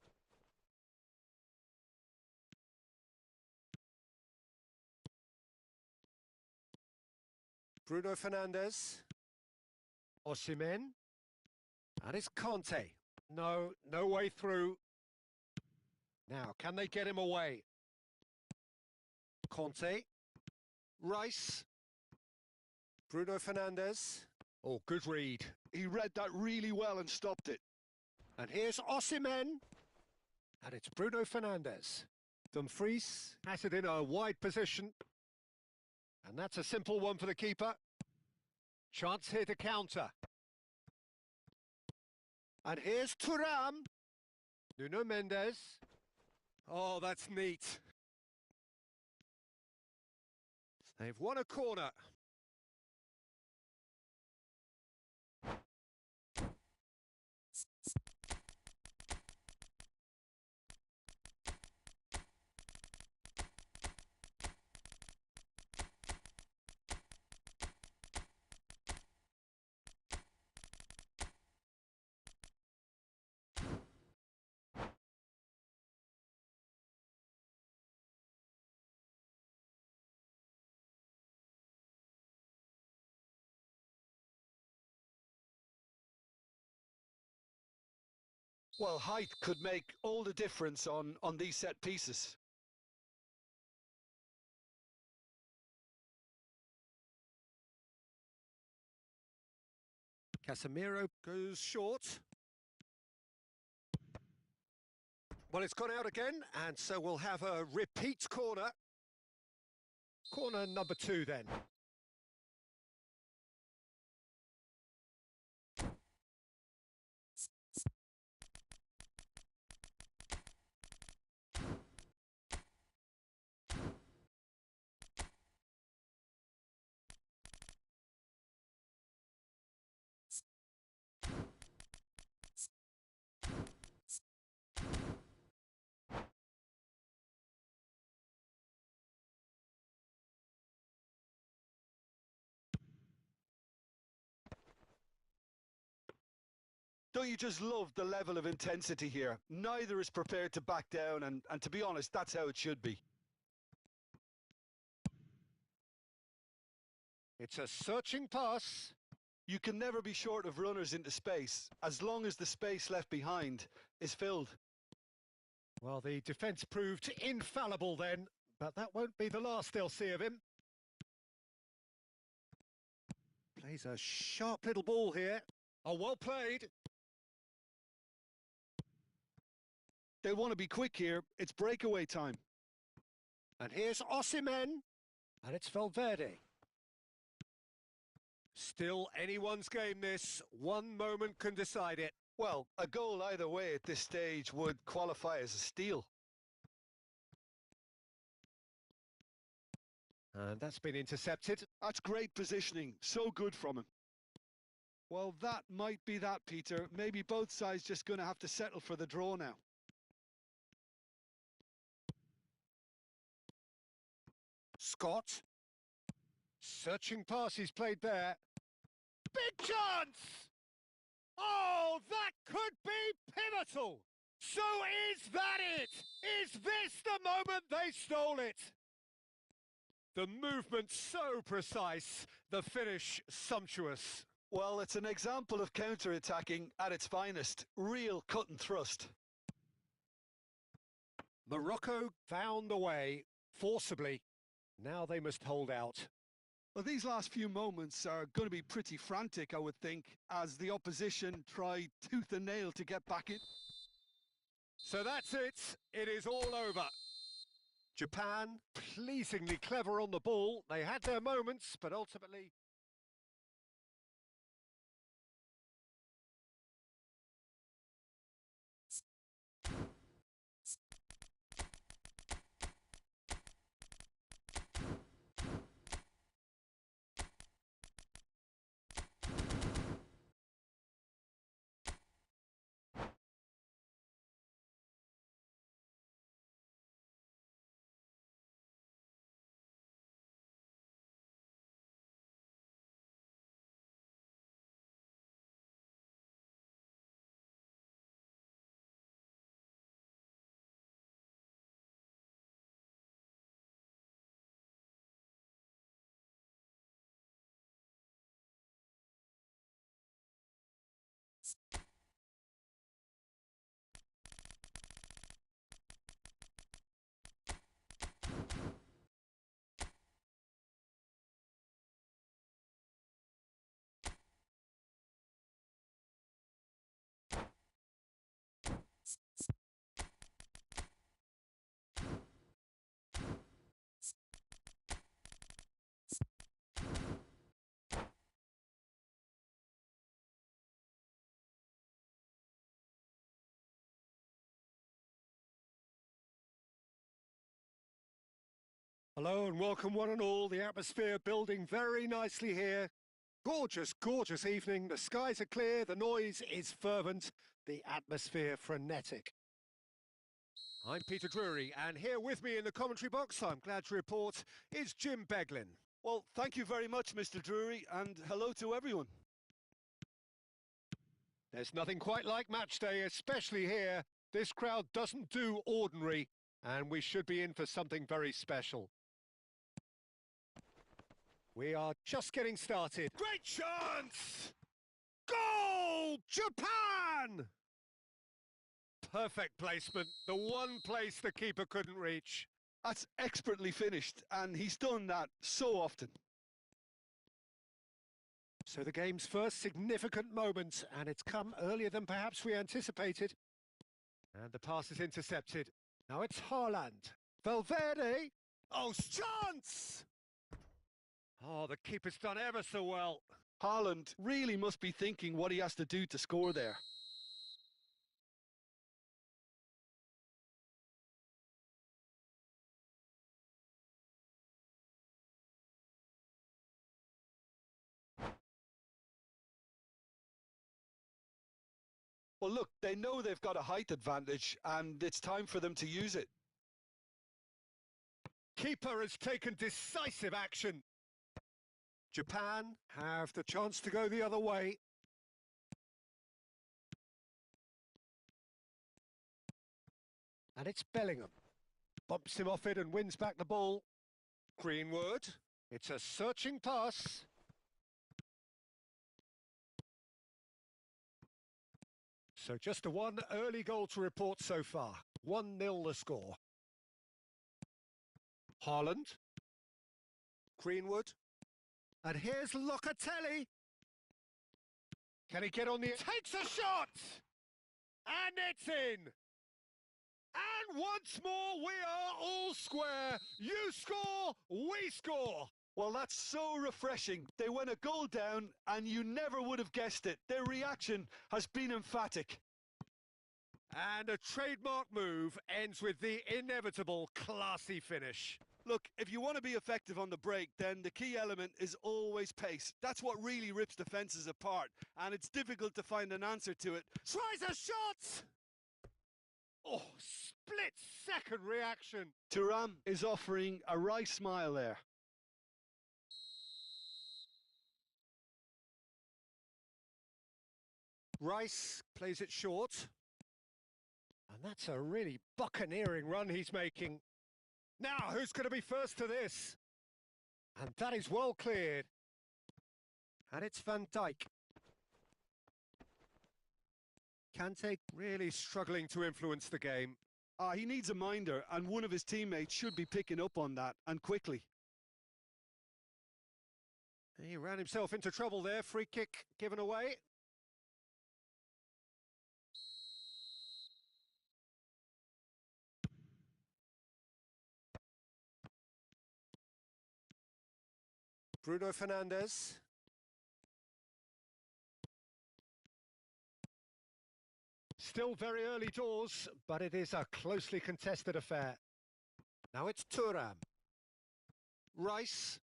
Bruno Fernandes. Osimhen. And it's Conte. No way through. Now, can they get him away? Conte. Rice. Bruno Fernandes. Oh, good read. He read that really well and stopped it. And here's Osimhen. And it's Bruno Fernandes. Dumfries has it in a wide position. And that's a simple one for the keeper. Chance here to counter. And here's Thuram. Nuno Mendes. Oh, that's neat. They've won a corner. Well, height could make all the difference on these set pieces. Casemiro goes short. Well, it's gone out again, and so we'll have a repeat corner. Corner number 2 then. Don't you just love the level of intensity here? Neither is prepared to back down, and to be honest, that's how it should be. It's a searching pass. You can never be short of runners into space, as long as the space left behind is filled. Well, the defence proved infallible then, but that won't be the last they'll see of him. Plays a sharp little ball here. Oh, well played. They want to be quick here. It's breakaway time. And here's Osimhen. And it's Valverde. Still anyone's game this. One moment can decide it. Well, a goal either way at this stage would qualify as a steal. And that's been intercepted. That's great positioning. So good from him. Well, that might be that, Peter. Maybe both sides just going to have to settle for the draw now. Scott. Searching pass he's played there. Big chance! Oh, that could be pivotal! So is that it? Is this the moment they stole it? The movement so precise, the finish sumptuous. Well, it's an example of counter-attacking at its finest. Real cut and thrust. Morocco found a way, forcibly. Now they must hold out. Well, these last few moments are going to be pretty frantic, I would think, as the opposition try tooth and nail to get back in. So that's it. It is all over. Japan, pleasingly clever on the ball. They had their moments, but ultimately... Hello and welcome one and all. The atmosphere building very nicely here. Gorgeous, gorgeous evening. The skies are clear, the noise is fervent, the atmosphere frenetic. I'm Peter Drury, and here with me in the commentary box, I'm glad to report, is Jim Beglin. Well, thank you very much, Mr. Drury, and hello to everyone. There's nothing quite like match day, especially here. This crowd doesn't do ordinary, and we should be in for something very special. We are just getting started. Great chance! Goal! Japan! Perfect placement, the one place the keeper couldn't reach. That's expertly finished, and he's done that so often. So the game's first significant moment, and it's come earlier than perhaps we anticipated. And the pass is intercepted. Now it's Haaland. Valverde! Oh, chance! Oh, the keeper's done ever so well. Haaland really must be thinking what he has to do to score there. Well, look, they know they've got a height advantage, and it's time for them to use it. Keeper has taken decisive action. Japan have the chance to go the other way. And it's Bellingham. Bumps him off it and wins back the ball. Greenwood. It's a searching pass. So just a one early goal to report so far. 1-0 the score. Haaland. Greenwood. And here's Locatelli. Can he get on the... Takes a shot! And it's in! And once more, we are all square. You score, we score. Well, that's so refreshing. They went a goal down, and you never would have guessed it. Their reaction has been emphatic. And a trademark move ends with the inevitable classy finish. Look, if you want to be effective on the break, then the key element is always pace. That's what really rips defences apart, and it's difficult to find an answer to it. Tries a shot! Oh, split-second reaction. Thuram is offering a wry smile there. Rice plays it short. And that's a really buccaneering run he's making. Now, who's going to be first to this? And that is well cleared. And it's Van Dijk. Kante really struggling to influence the game. He needs a minder, and one of his teammates should be picking up on that, and quickly. He ran himself into trouble there. Free kick given away. Bruno Fernandes. Still very early doors, but it is a closely contested affair. Now it's Thuram. Rice.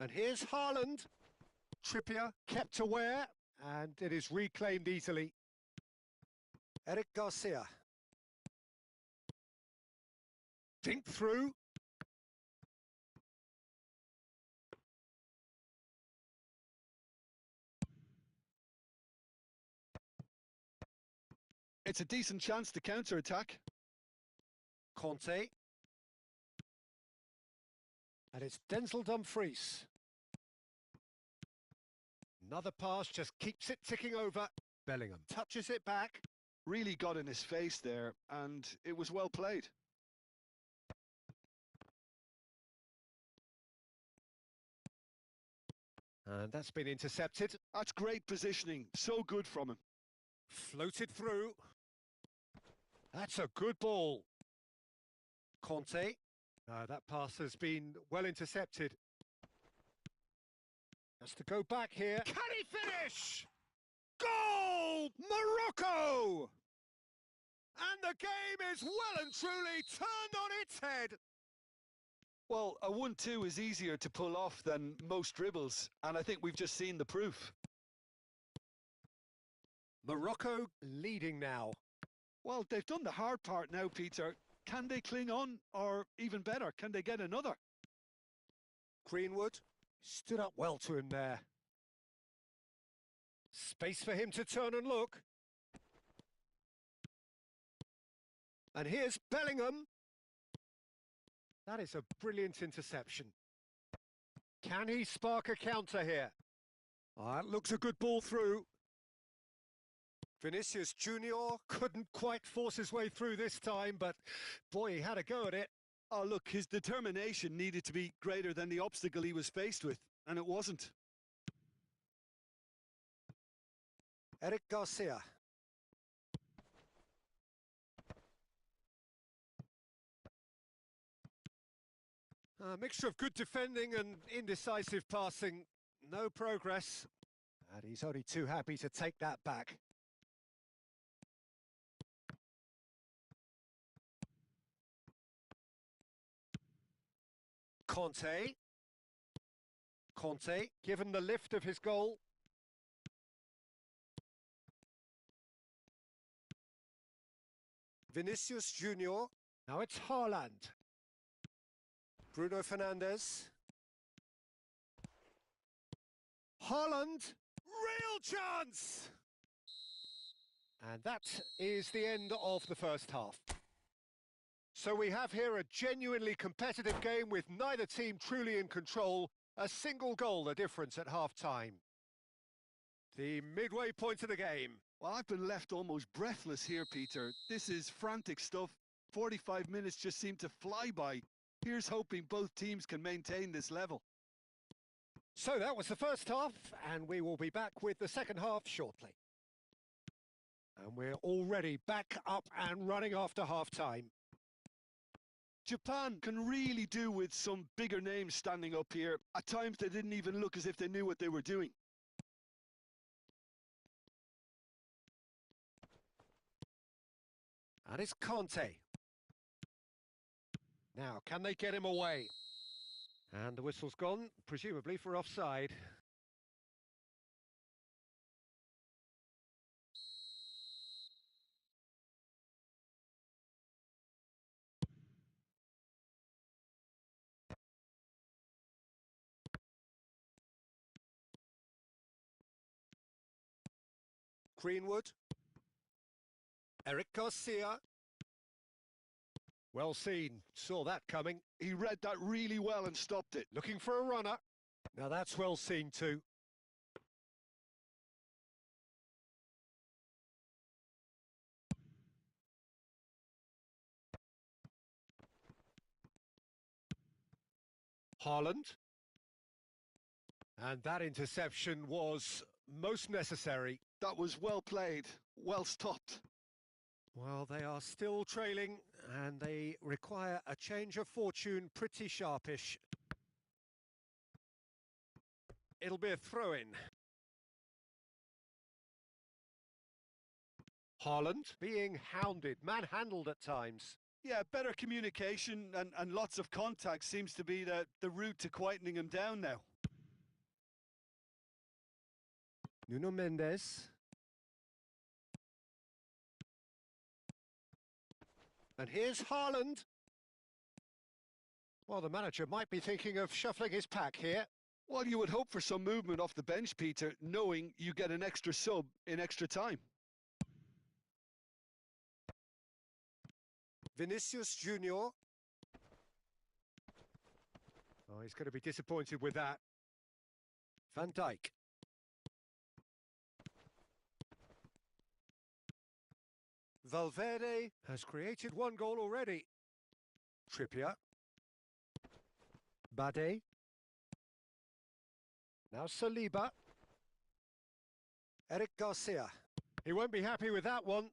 And here's Haaland. Trippier kept aware, and it is reclaimed easily. Eric Garcia. Dink through. It's a decent chance to counter-attack. Conte. And it's Denzel Dumfries. Another pass just keeps it ticking over. Bellingham touches it back. Really got in his face there, and it was well played. And that's been intercepted. That's great positioning. So good from him. Floated through. That's a good ball. Conte. That pass has been well intercepted. Has to go back here. Can he finish? Goal! Morocco! And the game is well and truly turned on its head. Well, a 1-2 is easier to pull off than most dribbles, and I think we've just seen the proof. Morocco leading now. Well, they've done the hard part now, Peter. Can they cling on, or even better, can they get another? Greenwood stood up well to him there. Space for him to turn and look. And here's Bellingham. That is a brilliant interception. Can he spark a counter here? That looks a good ball through. Vinicius Junior couldn't quite force his way through this time, but boy, he had a go at it. Oh, look, his determination needed to be greater than the obstacle he was faced with, and it wasn't. Eric Garcia. A mixture of good defending and indecisive passing. No progress. And he's only too happy to take that back. Conte. Conte, given the lift of his goal. Vinicius Junior. Now it's Haaland. Bruno Fernandes. Haaland. Real chance! And that is the end of the first half. So we have here a genuinely competitive game with neither team truly in control. A single goal the difference at half-time. The midway point of the game. Well, I've been left almost breathless here, Peter. This is frantic stuff. 45 minutes just seem to fly by. Here's hoping both teams can maintain this level. So that was the first half, and we will be back with the second half shortly. And we're already back up and running after half-time. Japan can really do with some bigger names standing up here. At times they didn't even look as if they knew what they were doing. And it's Conte. Now, can they get him away? And the whistle's gone, presumably for offside. Greenwood. Eric Garcia. Well seen. Saw that coming. He read that really well and stopped it. Looking for a runner. Now that's well seen too. Haaland. And that interception was most necessary. That was well played, well stopped. Well, they are still trailing and they require a change of fortune pretty sharpish. It'll be a throw-in. Haaland being hounded, manhandled at times. Yeah, better communication and lots of contact seems to be the route to quietening him down now. Nuno Mendes. And here's Haaland. Well, the manager might be thinking of shuffling his pack here. Well, you would hope for some movement off the bench, Peter, knowing you get an extra sub in extra time. Vinicius Junior. Oh, he's going to be disappointed with that. Van Dijk. Valverde has created one goal already. Trippier. Bade. Now Saliba. Eric Garcia. He won't be happy with that one.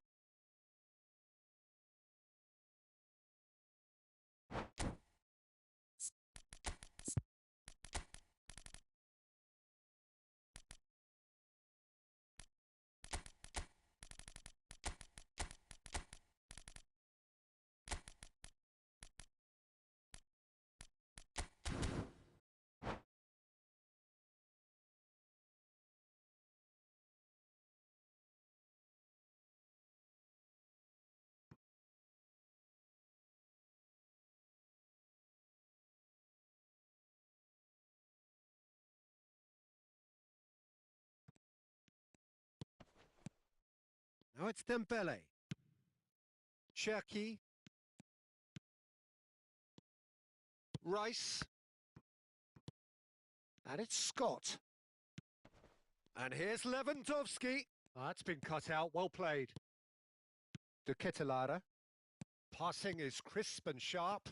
Now it's Dembele. Cherki. Rice. And it's Scott. And here's Lewandowski. That's been cut out, well played. De Ketelaere. Passing is crisp and sharp.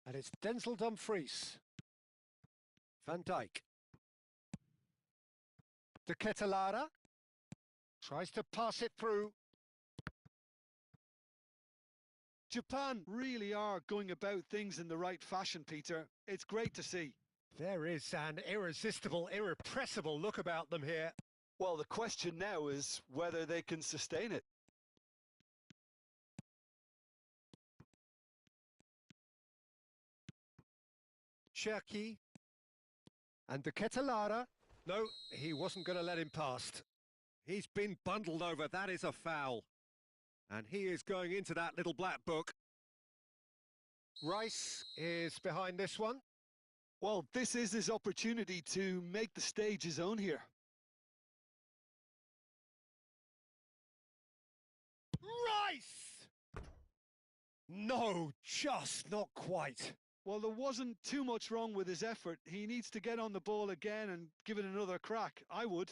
And it's Denzel Dumfries. Van Dijk. De Ketelaere. Tries to pass it through. Japan really are going about things in the right fashion, Peter. It's great to see. There is an irresistible, irrepressible look about them here. Well, the question now is whether they can sustain it. Cherki. And De Ketelaere. No, he wasn't going to let him past. He's been bundled over. That is a foul. And he is going into that little black book. Rice is behind this one. Well, this is his opportunity to make the stage his own here. Rice! No, just not quite. Well, there wasn't too much wrong with his effort. He needs to get on the ball again and give it another crack. I would.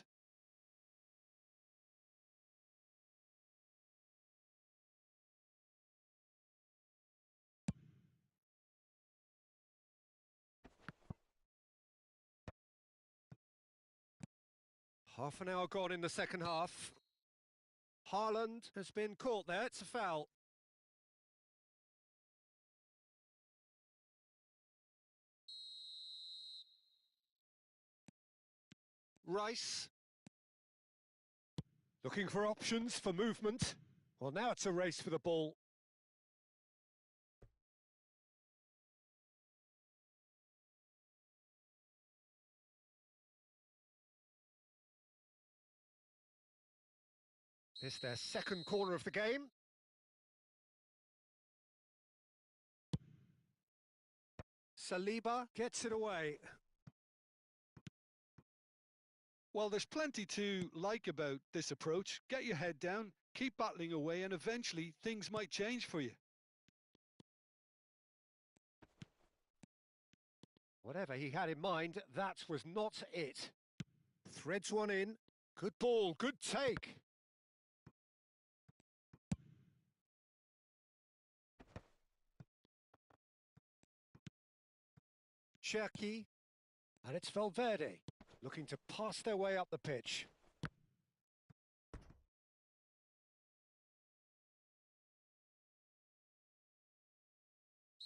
Half an hour gone in the second half. Haaland has been caught there. It's a foul. Rice. Looking for options for movement. Well, now it's a race for the ball. It's their second corner of the game. Saliba gets it away. Well, there's plenty to like about this approach. Get your head down, keep battling away, and eventually things might change for you. Whatever he had in mind, that was not it. Threads one in. Good ball, good take. Cherki, and it's Valverde, looking to pass their way up the pitch.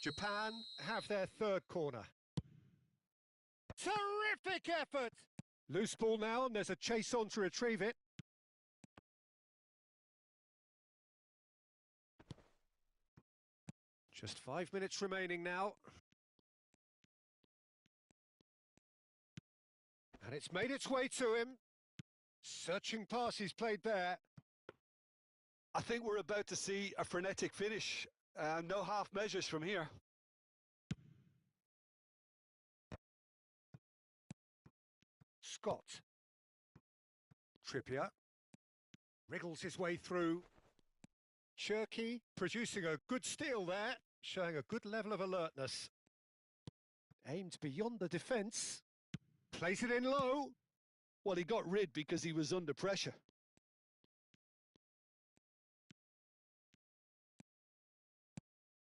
Japan have their third corner. Terrific effort! Loose ball now, and there's a chase on to retrieve it. Just 5 minutes remaining now. And it's made its way to him. Searching pass he's played there. I think we're about to see a frenetic finish. No half measures from here. Scott. Trippier. Wriggles his way through. Cherki producing a good steal there, showing a good level of alertness. Aimed beyond the defence. Plays it in low. Well, he got rid because he was under pressure.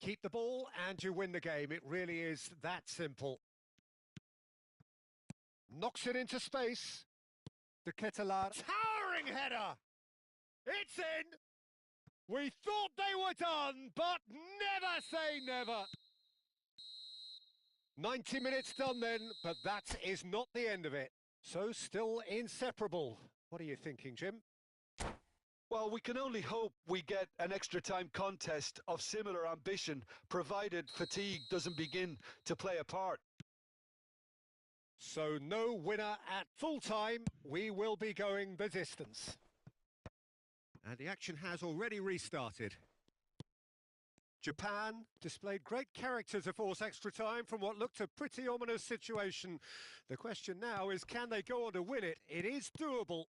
Keep the ball and you win the game. It really is that simple. Knocks it into space. De Ketelaere. Towering header! It's in! We thought they were done, but never say never. 90 minutes done then, but that is not the end of it. So still inseparable. What are you thinking, Jim? Well, we can only hope we get an extra time contest of similar ambition, provided fatigue doesn't begin to play a part. So no winner at full time. We will be going the distance. And the action has already restarted. Japan displayed great character to force extra time from what looked a pretty ominous situation. The question now is, can they go on to win it? It is doable.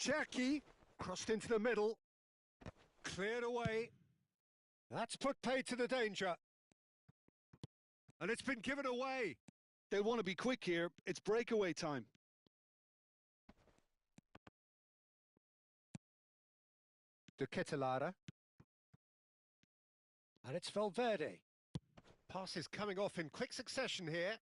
Cherki crossed into the middle. Cleared away. That's put paid to the danger. And it's been given away. They'll want to be quick here. It's breakaway time. De Ketelaere. And it's Valverde. Pass is coming off in quick succession here.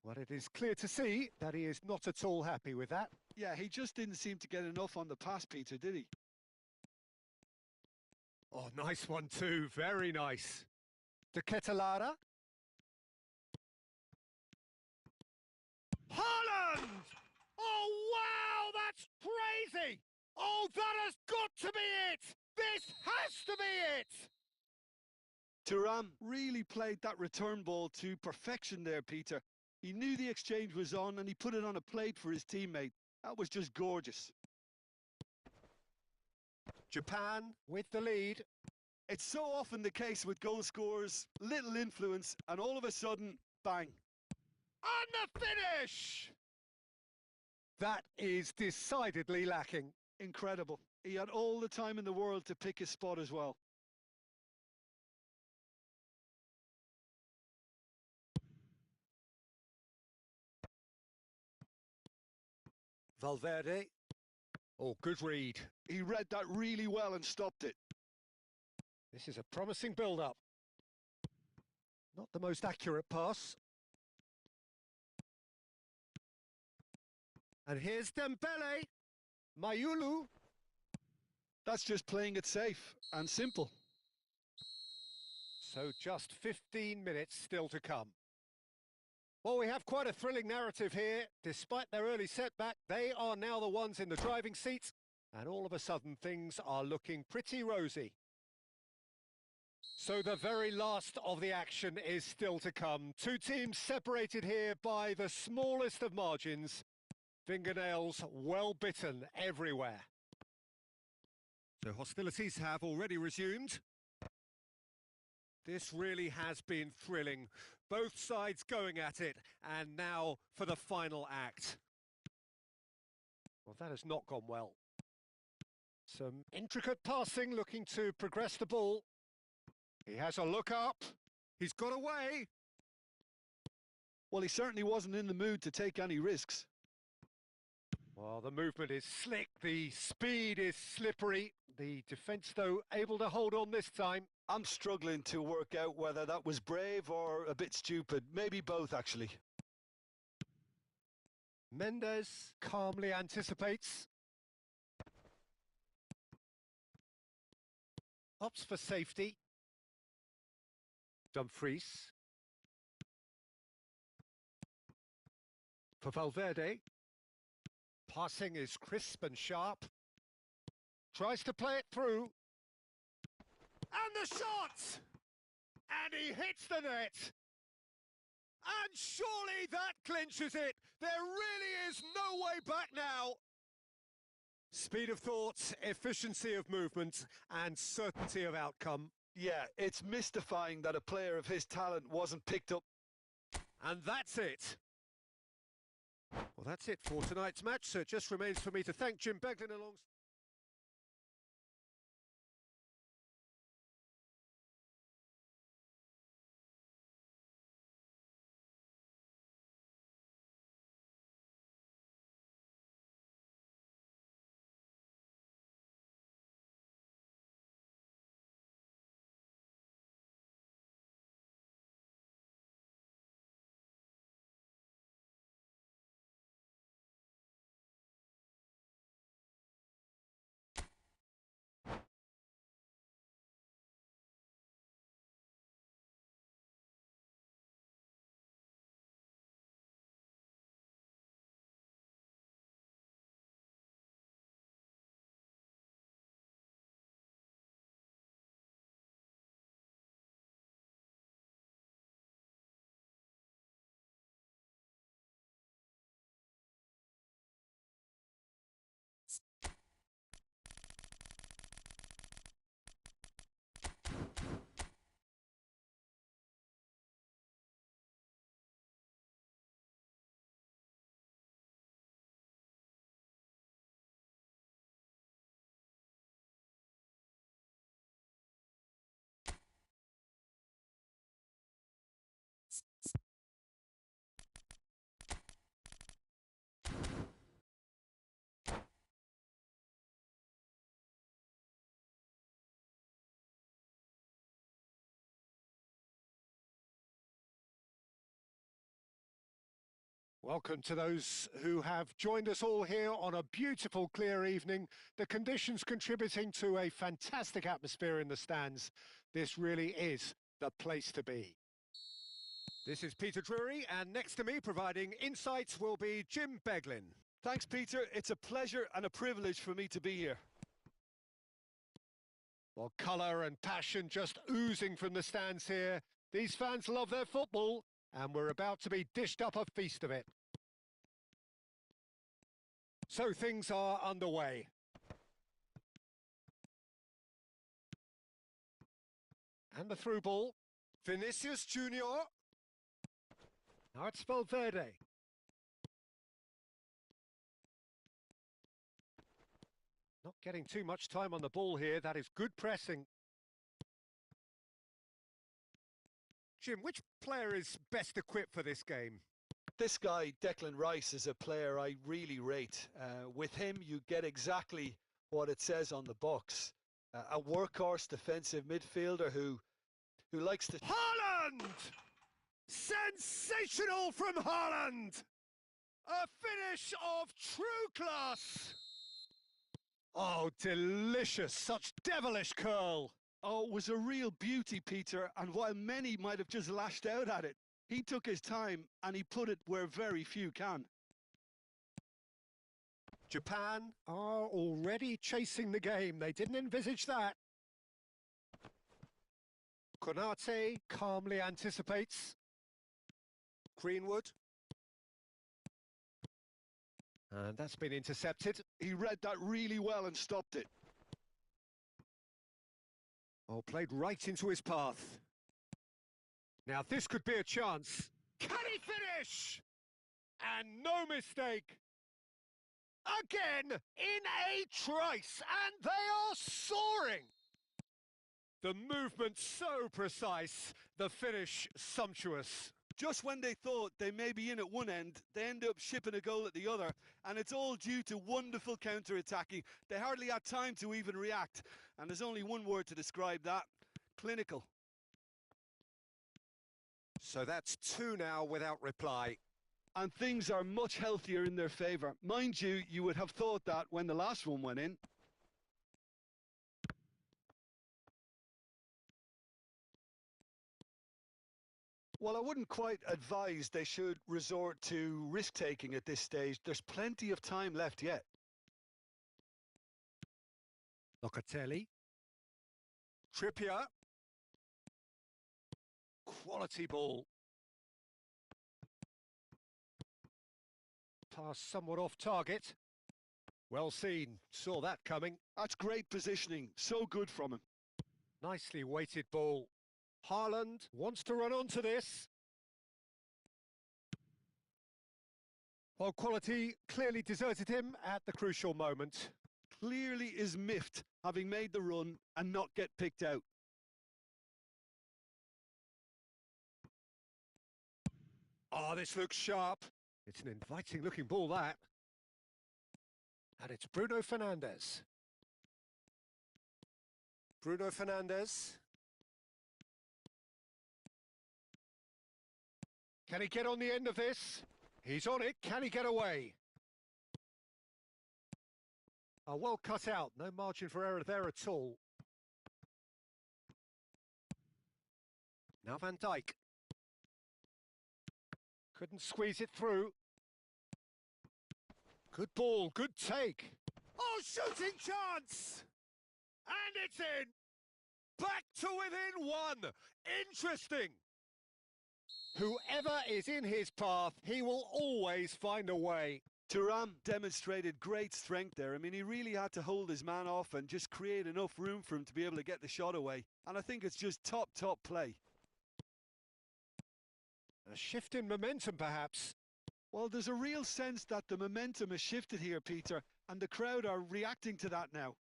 Well, it is clear to see that he is not at all happy with that. Yeah, he just didn't seem to get enough on the pass, Peter, did he? Oh, nice one too. Very nice. De Ketelaere. Holland! Oh, wow, that's crazy! Oh, that has got to be it! This has to be it! Thuram really played that return ball to perfection there, Peter. He knew the exchange was on and he put it on a plate for his teammate. That was just gorgeous. Japan with the lead. It's so often the case with goal scorers, little influence, and all of a sudden, bang. And the finish! That is decidedly lacking. Incredible. He had all the time in the world to pick his spot as well. Valverde. Oh, good read. He read that really well and stopped it. This is a promising build-up. Not the most accurate pass. And here's Dembele. Mayulu. That's just playing it safe and simple. So just 15 minutes still to come. Well, we have quite a thrilling narrative here. Despite their early setback, they are now the ones in the driving seat. And all of a sudden, things are looking pretty rosy. So the very last of the action is still to come. Two teams separated here by the smallest of margins. Fingernails well bitten everywhere. So hostilities have already resumed. This really has been thrilling. Both sides going at it, and now for the final act. Well, that has not gone well. Some intricate passing, looking to progress the ball. He has a look up. He's got away. Well, he certainly wasn't in the mood to take any risks. Well, the movement is slick, the speed is slippery. The defence, though, able to hold on this time. I'm struggling to work out whether that was brave or a bit stupid. Maybe both, actually. Mendes calmly anticipates. Opts for safety. Dumfries. For Valverde. Passing is crisp and sharp. Tries to play it through. And the shot! And he hits the net. And surely that clinches it. There really is no way back now. Speed of thought, efficiency of movement, and certainty of outcome. Yeah, it's mystifying that a player of his talent wasn't picked up. And that's it. Well, that's it for tonight's match, so it just remains for me to thank Jim Beglin alongside. Welcome to those who have joined us all here on a beautiful, clear evening. The conditions contributing to a fantastic atmosphere in the stands. This really is the place to be. This is Peter Drury, and next to me providing insights will be Jim Beglin. Thanks, Peter. It's a pleasure and a privilege for me to be here. Well, colour and passion just oozing from the stands here. These fans love their football, and we're about to be dished up a feast of it. So things are underway. And the through ball. Vinicius Junior. Now it's Valverde. Not getting too much time on the ball here. That is good pressing. Jim, which player is best equipped for this game? This guy, Declan Rice, is a player I really rate. With him, you get exactly what it says on the box. A workhorse defensive midfielder who likes to... Haaland! Sensational from Haaland! A finish of true class! Oh, delicious. Such devilish curl. Oh, it was a real beauty, Peter, and while many might have just lashed out at it, he took his time and he put it where very few can. Japan are already chasing the game. They didn't envisage that. Konate calmly anticipates. Greenwood. And that's been intercepted. He read that really well and stopped it. Oh, played right into his path. Now this could be a chance. Can he finish? And no mistake. Again, in a trice, and they are soaring. The movement so precise, the finish sumptuous. Just when they thought they may be in at one end, they end up shipping a goal at the other, and it's all due to wonderful counter-attacking. They hardly had time to even react, and there's only one word to describe that: clinical. So that's 2 now without reply. And things are much healthier in their favour. Mind you, you would have thought that when the last one went in. Well, I wouldn't quite advise they should resort to risk-taking at this stage. There's plenty of time left yet. Locatelli. Trippier. Quality ball. Pass somewhat off target. Well seen, saw that coming. That's great positioning, so good from him. Nicely weighted ball. Haaland wants to run onto this. Well, quality clearly deserted him at the crucial moment. Clearly is miffed, having made the run and not get picked out. Oh, this looks sharp. It's an inviting-looking ball, that. And it's Bruno Fernandes. Bruno Fernandes. Can he get on the end of this? He's on it. Can he get away? Oh, well cut out. No margin for error there at all. Now Van Dijk. Couldn't squeeze it through. Good ball, good take. Oh, shooting chance! And it's in! Back to within 1. Interesting. Whoever is in his path, he will always find a way. Thuram demonstrated great strength there. I mean, he really had to hold his man off and just create enough room for him to be able to get the shot away. And I think it's just top play. A shift in momentum, perhaps. Well, there's a real sense that the momentum has shifted here, Peter, and the crowd are reacting to that now.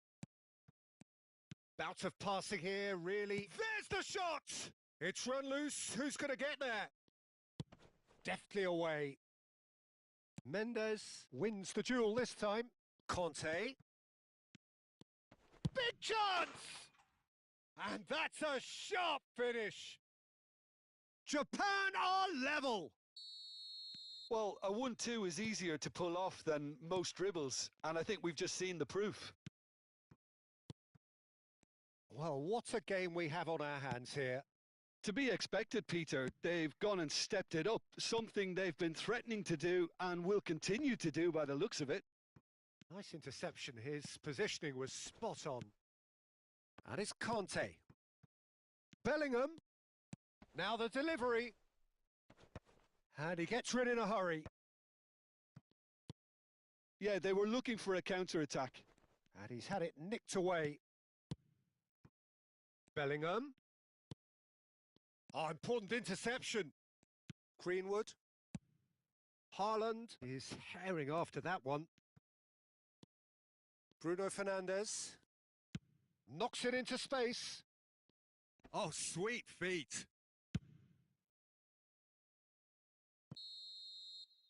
Bout of passing here, really. There's the shot! It's run loose. Who's going to get there? Deftly away. Mendes wins the duel this time. Conte. Big chance! And that's a sharp finish. Japan are level. Well, a 1-2 is easier to pull off than most dribbles, and I think we've just seen the proof. Well, what a game we have on our hands here. To be expected, Peter. They've gone and stepped it up, something they've been threatening to do and will continue to do by the looks of it. Nice interception. His positioning was spot on. And it's Conte. Bellingham. Now the delivery. And he gets rid in a hurry. Yeah, they were looking for a counter-attack. And he's had it nicked away. Bellingham. Oh, important interception. Greenwood. Haaland is herring after that one. Bruno Fernandes. Knocks it into space. Oh, sweet feet.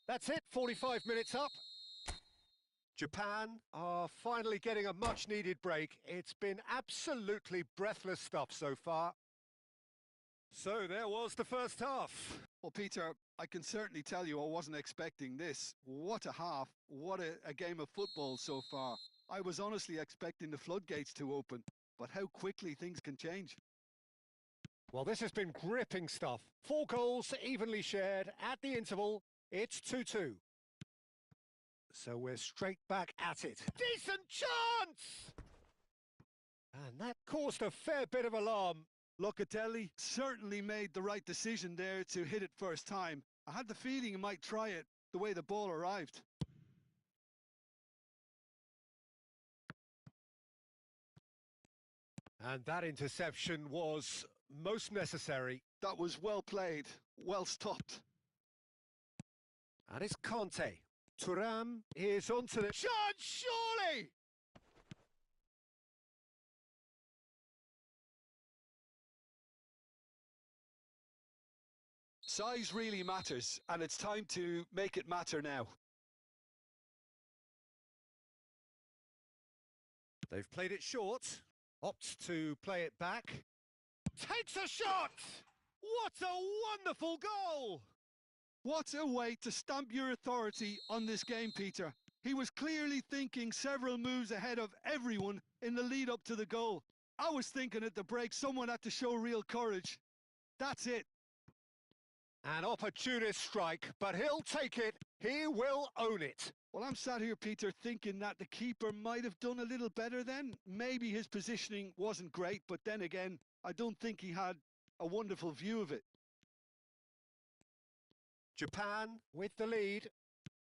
That's it, 45 minutes up. Japan are finally getting a much-needed break. It's been absolutely breathless stuff so far. So there was the first half. Well, Peter, I can certainly tell you I wasn't expecting this. What a half. What a game of football so far. I was honestly expecting the floodgates to open, but how quickly things can change. Well, this has been gripping stuff. 4 goals evenly shared at the interval. It's 2-2. So we're straight back at it. Decent chance! And that caused a fair bit of alarm. Locatelli certainly made the right decision there to hit it first time. I had the feeling he might try it the way the ball arrived. And that interception was most necessary. That was well played, well stopped. And it's Conte. Thuram is onto the shot, surely! Size really matters, and it's time to make it matter now. They've played it short, opts to play it back. Takes a shot! What a wonderful goal! What a way to stamp your authority on this game, Peter. He was clearly thinking several moves ahead of everyone in the lead up to the goal. I was thinking at the break someone had to show real courage. That's it. An opportunist strike, but he'll take it. He will own it. Well, I'm sat here, Peter, thinking that the keeper might have done a little better then. Maybe his positioning wasn't great, but then again, I don't think he had a wonderful view of it. Japan with the lead.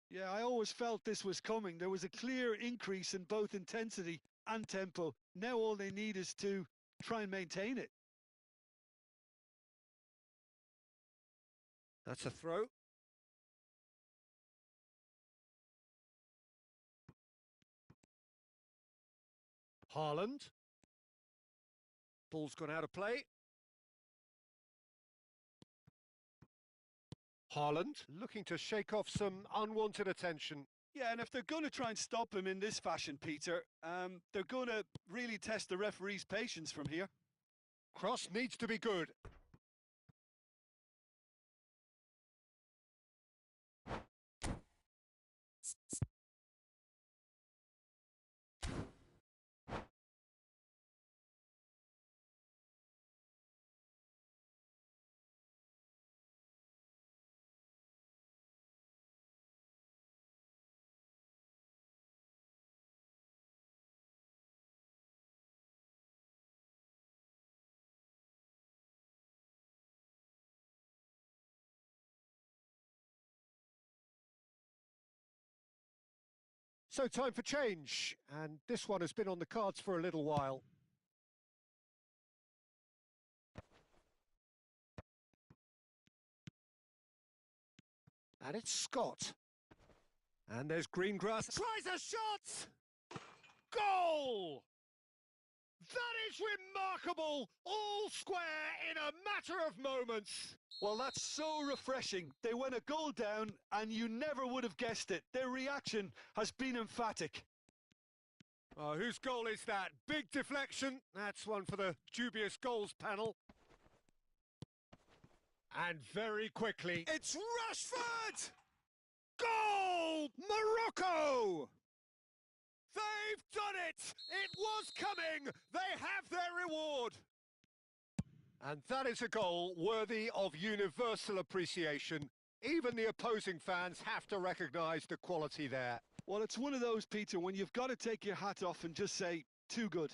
Yeah, I always felt this was coming. There was a clear increase in both intensity and tempo. Now all they need is to try and maintain it. That's a throw. Haaland. Ball's gone out of play. Haaland looking to shake off some unwanted attention. Yeah, and if they're going to try and stop him in this fashion, Peter, they're going to really test the referee's patience from here. Cross needs to be good. So time for change, and this one has been on the cards for a little while. And it's Scott. And there's Greengrass. Tries a shot! Goal! That is remarkable! All square in a matter of moments. Well, that's so refreshing. They went a goal down, and you never would have guessed it. Their reaction has been emphatic. Oh, whose goal is that? Big deflection. That's one for the dubious goals panel. And very quickly, it's Rashford! Goal! Morocco! They've done it! It was coming! They have their reward! And that is a goal worthy of universal appreciation. Even the opposing fans have to recognise the quality there. Well, it's one of those, Peter, when you've got to take your hat off and just say, too good.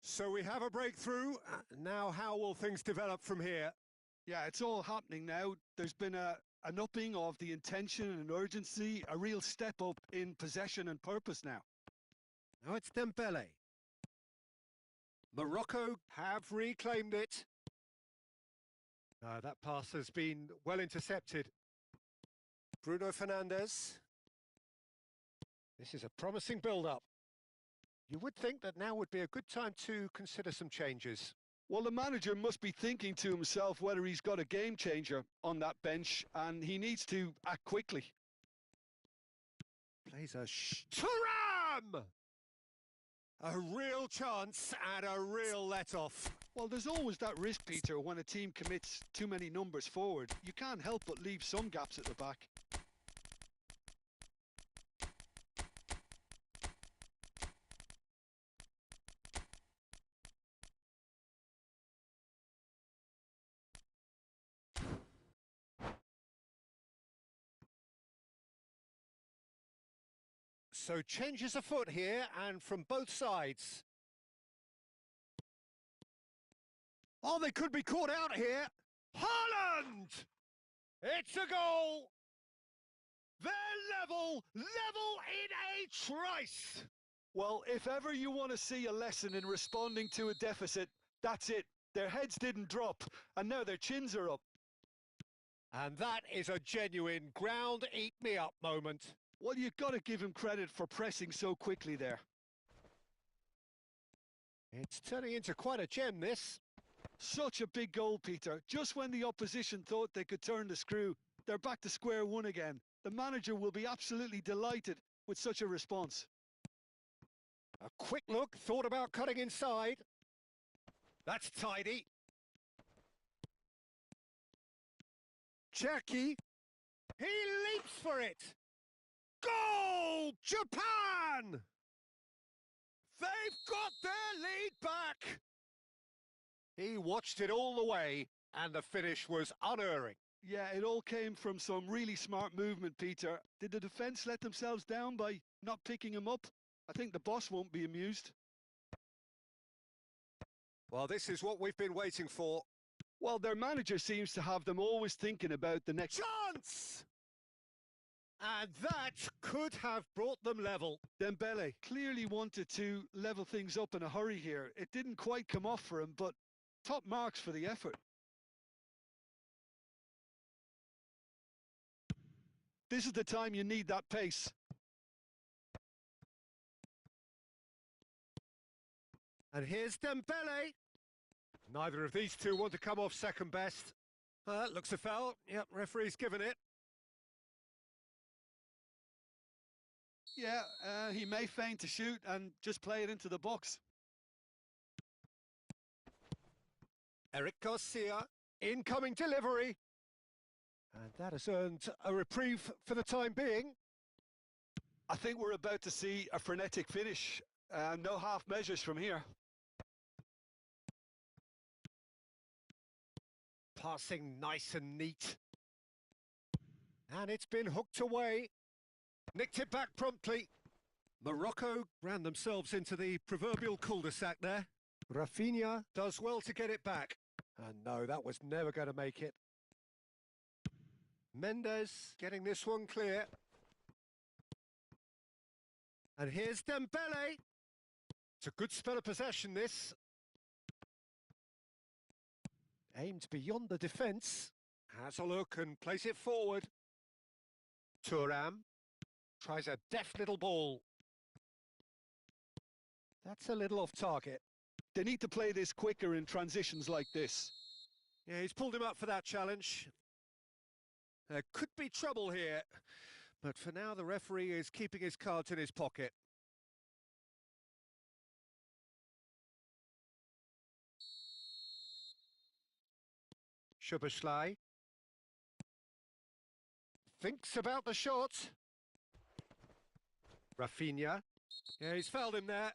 So we have a breakthrough. Now how will things develop from here? Yeah, it's all happening now. There's been an upping of the intention and urgency, a real step up in possession and purpose now. Now it's Dembele. Morocco have reclaimed it. That pass has been well intercepted. Bruno Fernandes. This is a promising build-up. You would think that now would be a good time to consider some changes. Well, the manager must be thinking to himself whether he's got a game changer on that bench, and he needs to act quickly. Plays a Thuram! A real chance and a real let-off. Well, there's always that risk, Peter, when a team commits too many numbers forward. You can't help but leave some gaps at the back. So changes afoot here, and from both sides. Oh, they could be caught out here. Haaland! It's a goal! They're level in a trice! Well, if ever you want to see a lesson in responding to a deficit, that's it. Their heads didn't drop, and now their chins are up. And that is a genuine ground eat me up moment. Well, you've got to give him credit for pressing so quickly there. It's turning into quite a gem, this. Such a big goal, Peter. Just when the opposition thought they could turn the screw, they're back to square one again. The manager will be absolutely delighted with such a response. A quick look, thought about cutting inside. That's tidy. Jackie, he leaps for it. Goal! Japan! They've got their lead back. He watched it all the way, and the finish was unerring. Yeah, it all came from some really smart movement, Peter. Did the defence let themselves down by not picking him up? I think the boss won't be amused. Well, this is what we've been waiting for. Well, their manager seems to have them always thinking about the next chance! And that could have brought them level. Dembele clearly wanted to level things up in a hurry here. It didn't quite come off for him, but top marks for the effort. This is the time you need that pace. And here's Dembele. Neither of these two want to come off second best. Looks a foul. Yep, referee's given it. Yeah, he may feign to shoot and just play it into the box. Eric Garcia, incoming delivery. And that has earned a reprieve for the time being. I think we're about to see a frenetic finish. No half measures from here. Passing nice and neat. And it's been hooked away. Nicked it back promptly. Morocco ran themselves into the proverbial cul-de-sac there. Rafinha does well to get it back. And no, that was never going to make it. Mendes getting this one clear. And here's Dembele. It's a good spell of possession, this. Aimed beyond the defence. Has a look and plays it forward. Thuram tries a deft little ball. That's a little off target. They need to play this quicker in transitions like this. Yeah, he's pulled him up for that challenge. There could be trouble here, but for now the referee is keeping his cards in his pocket. Szoboszlai thinks about the shot. Rafinha. Yeah, he's fouled him there.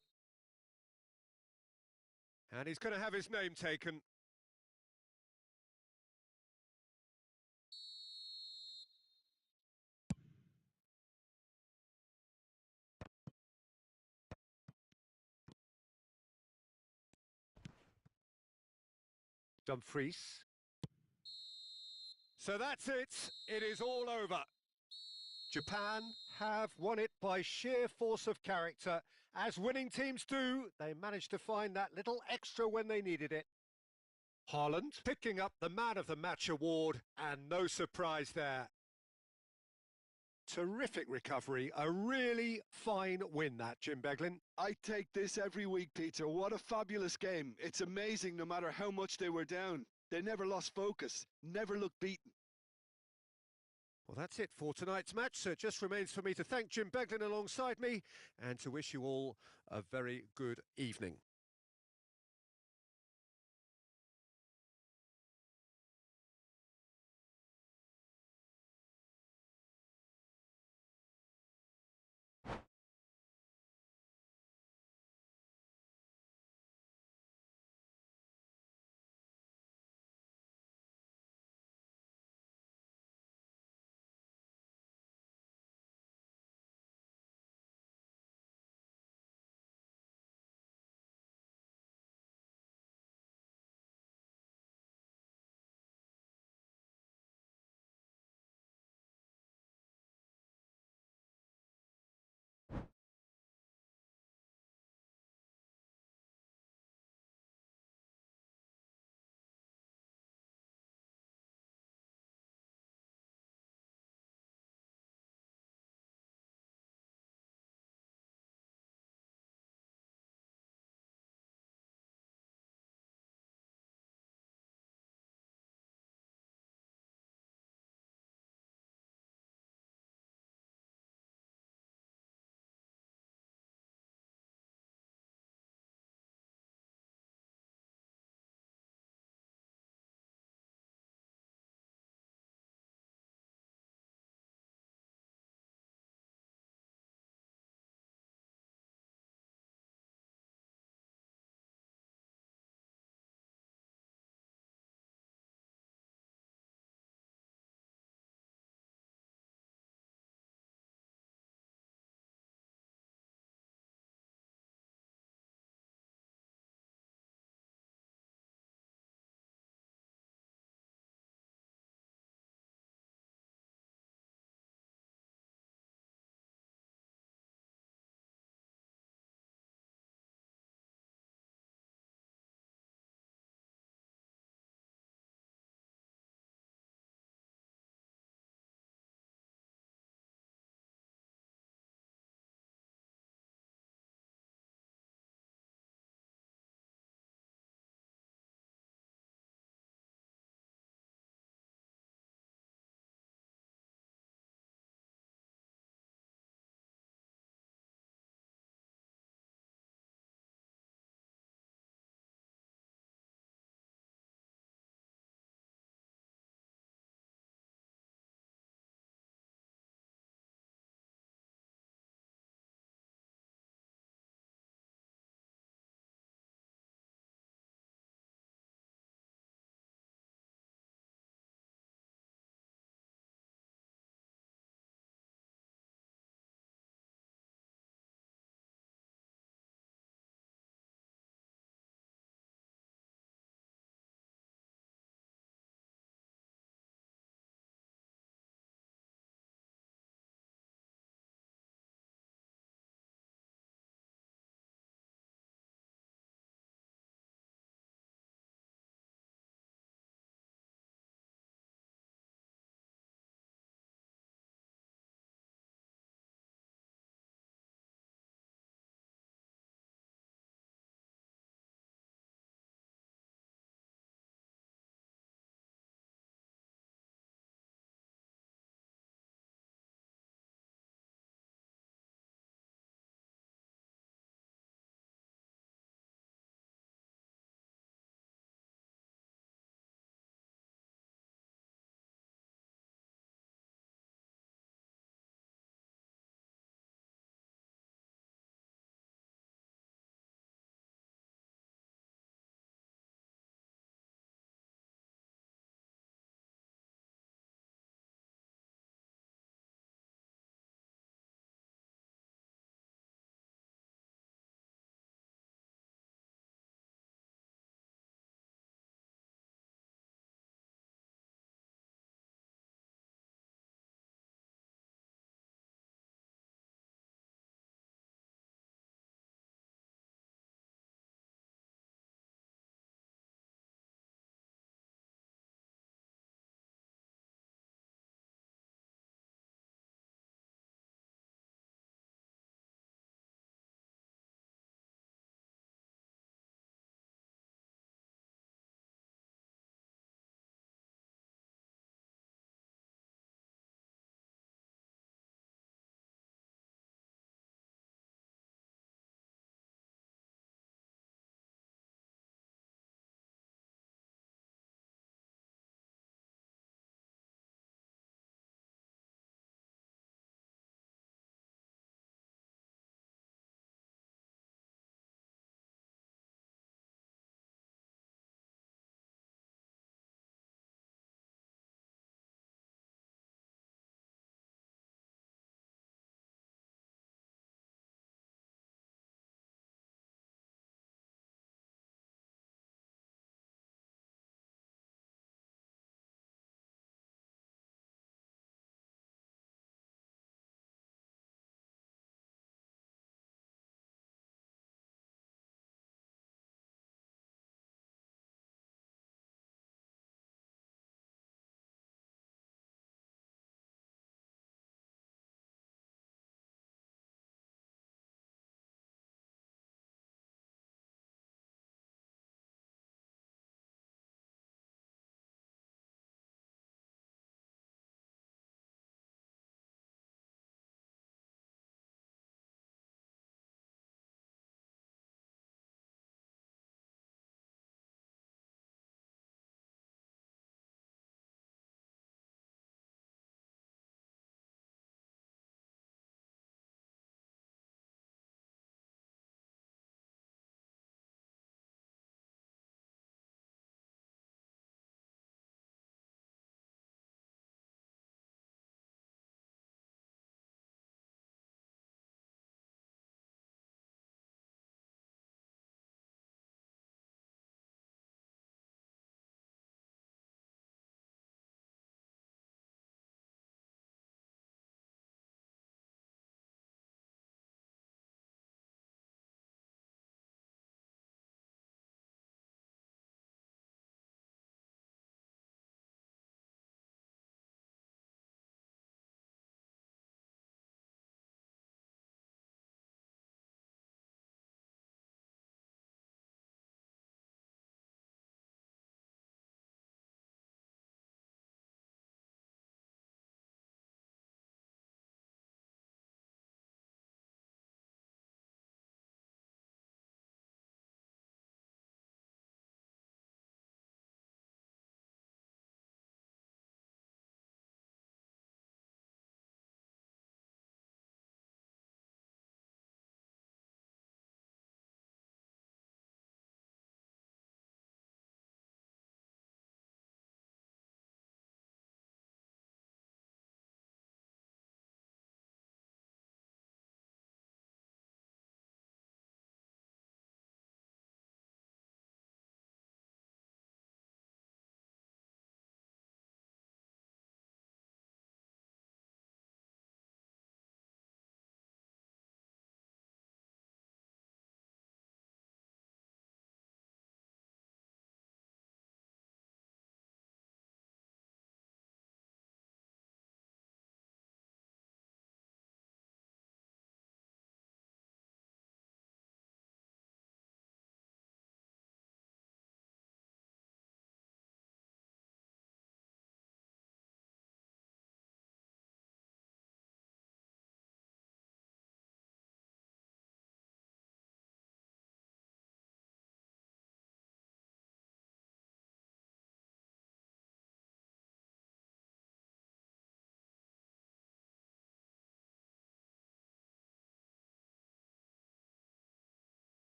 And he's going to have his name taken. Dumfries. So that's it. It is all over. Japan have won it by sheer force of character. As winning teams do, they managed to find that little extra when they needed it. Haaland picking up the Man of the Match award, and no surprise there. Terrific recovery, a really fine win that, Jim Beglin. I take this every week, Peter. What a fabulous game. It's amazing no matter how much they were down. They never lost focus, never looked beaten. Well, that's it for tonight's match, so it just remains for me to thank Jim Beglin alongside me and to wish you all a very good evening.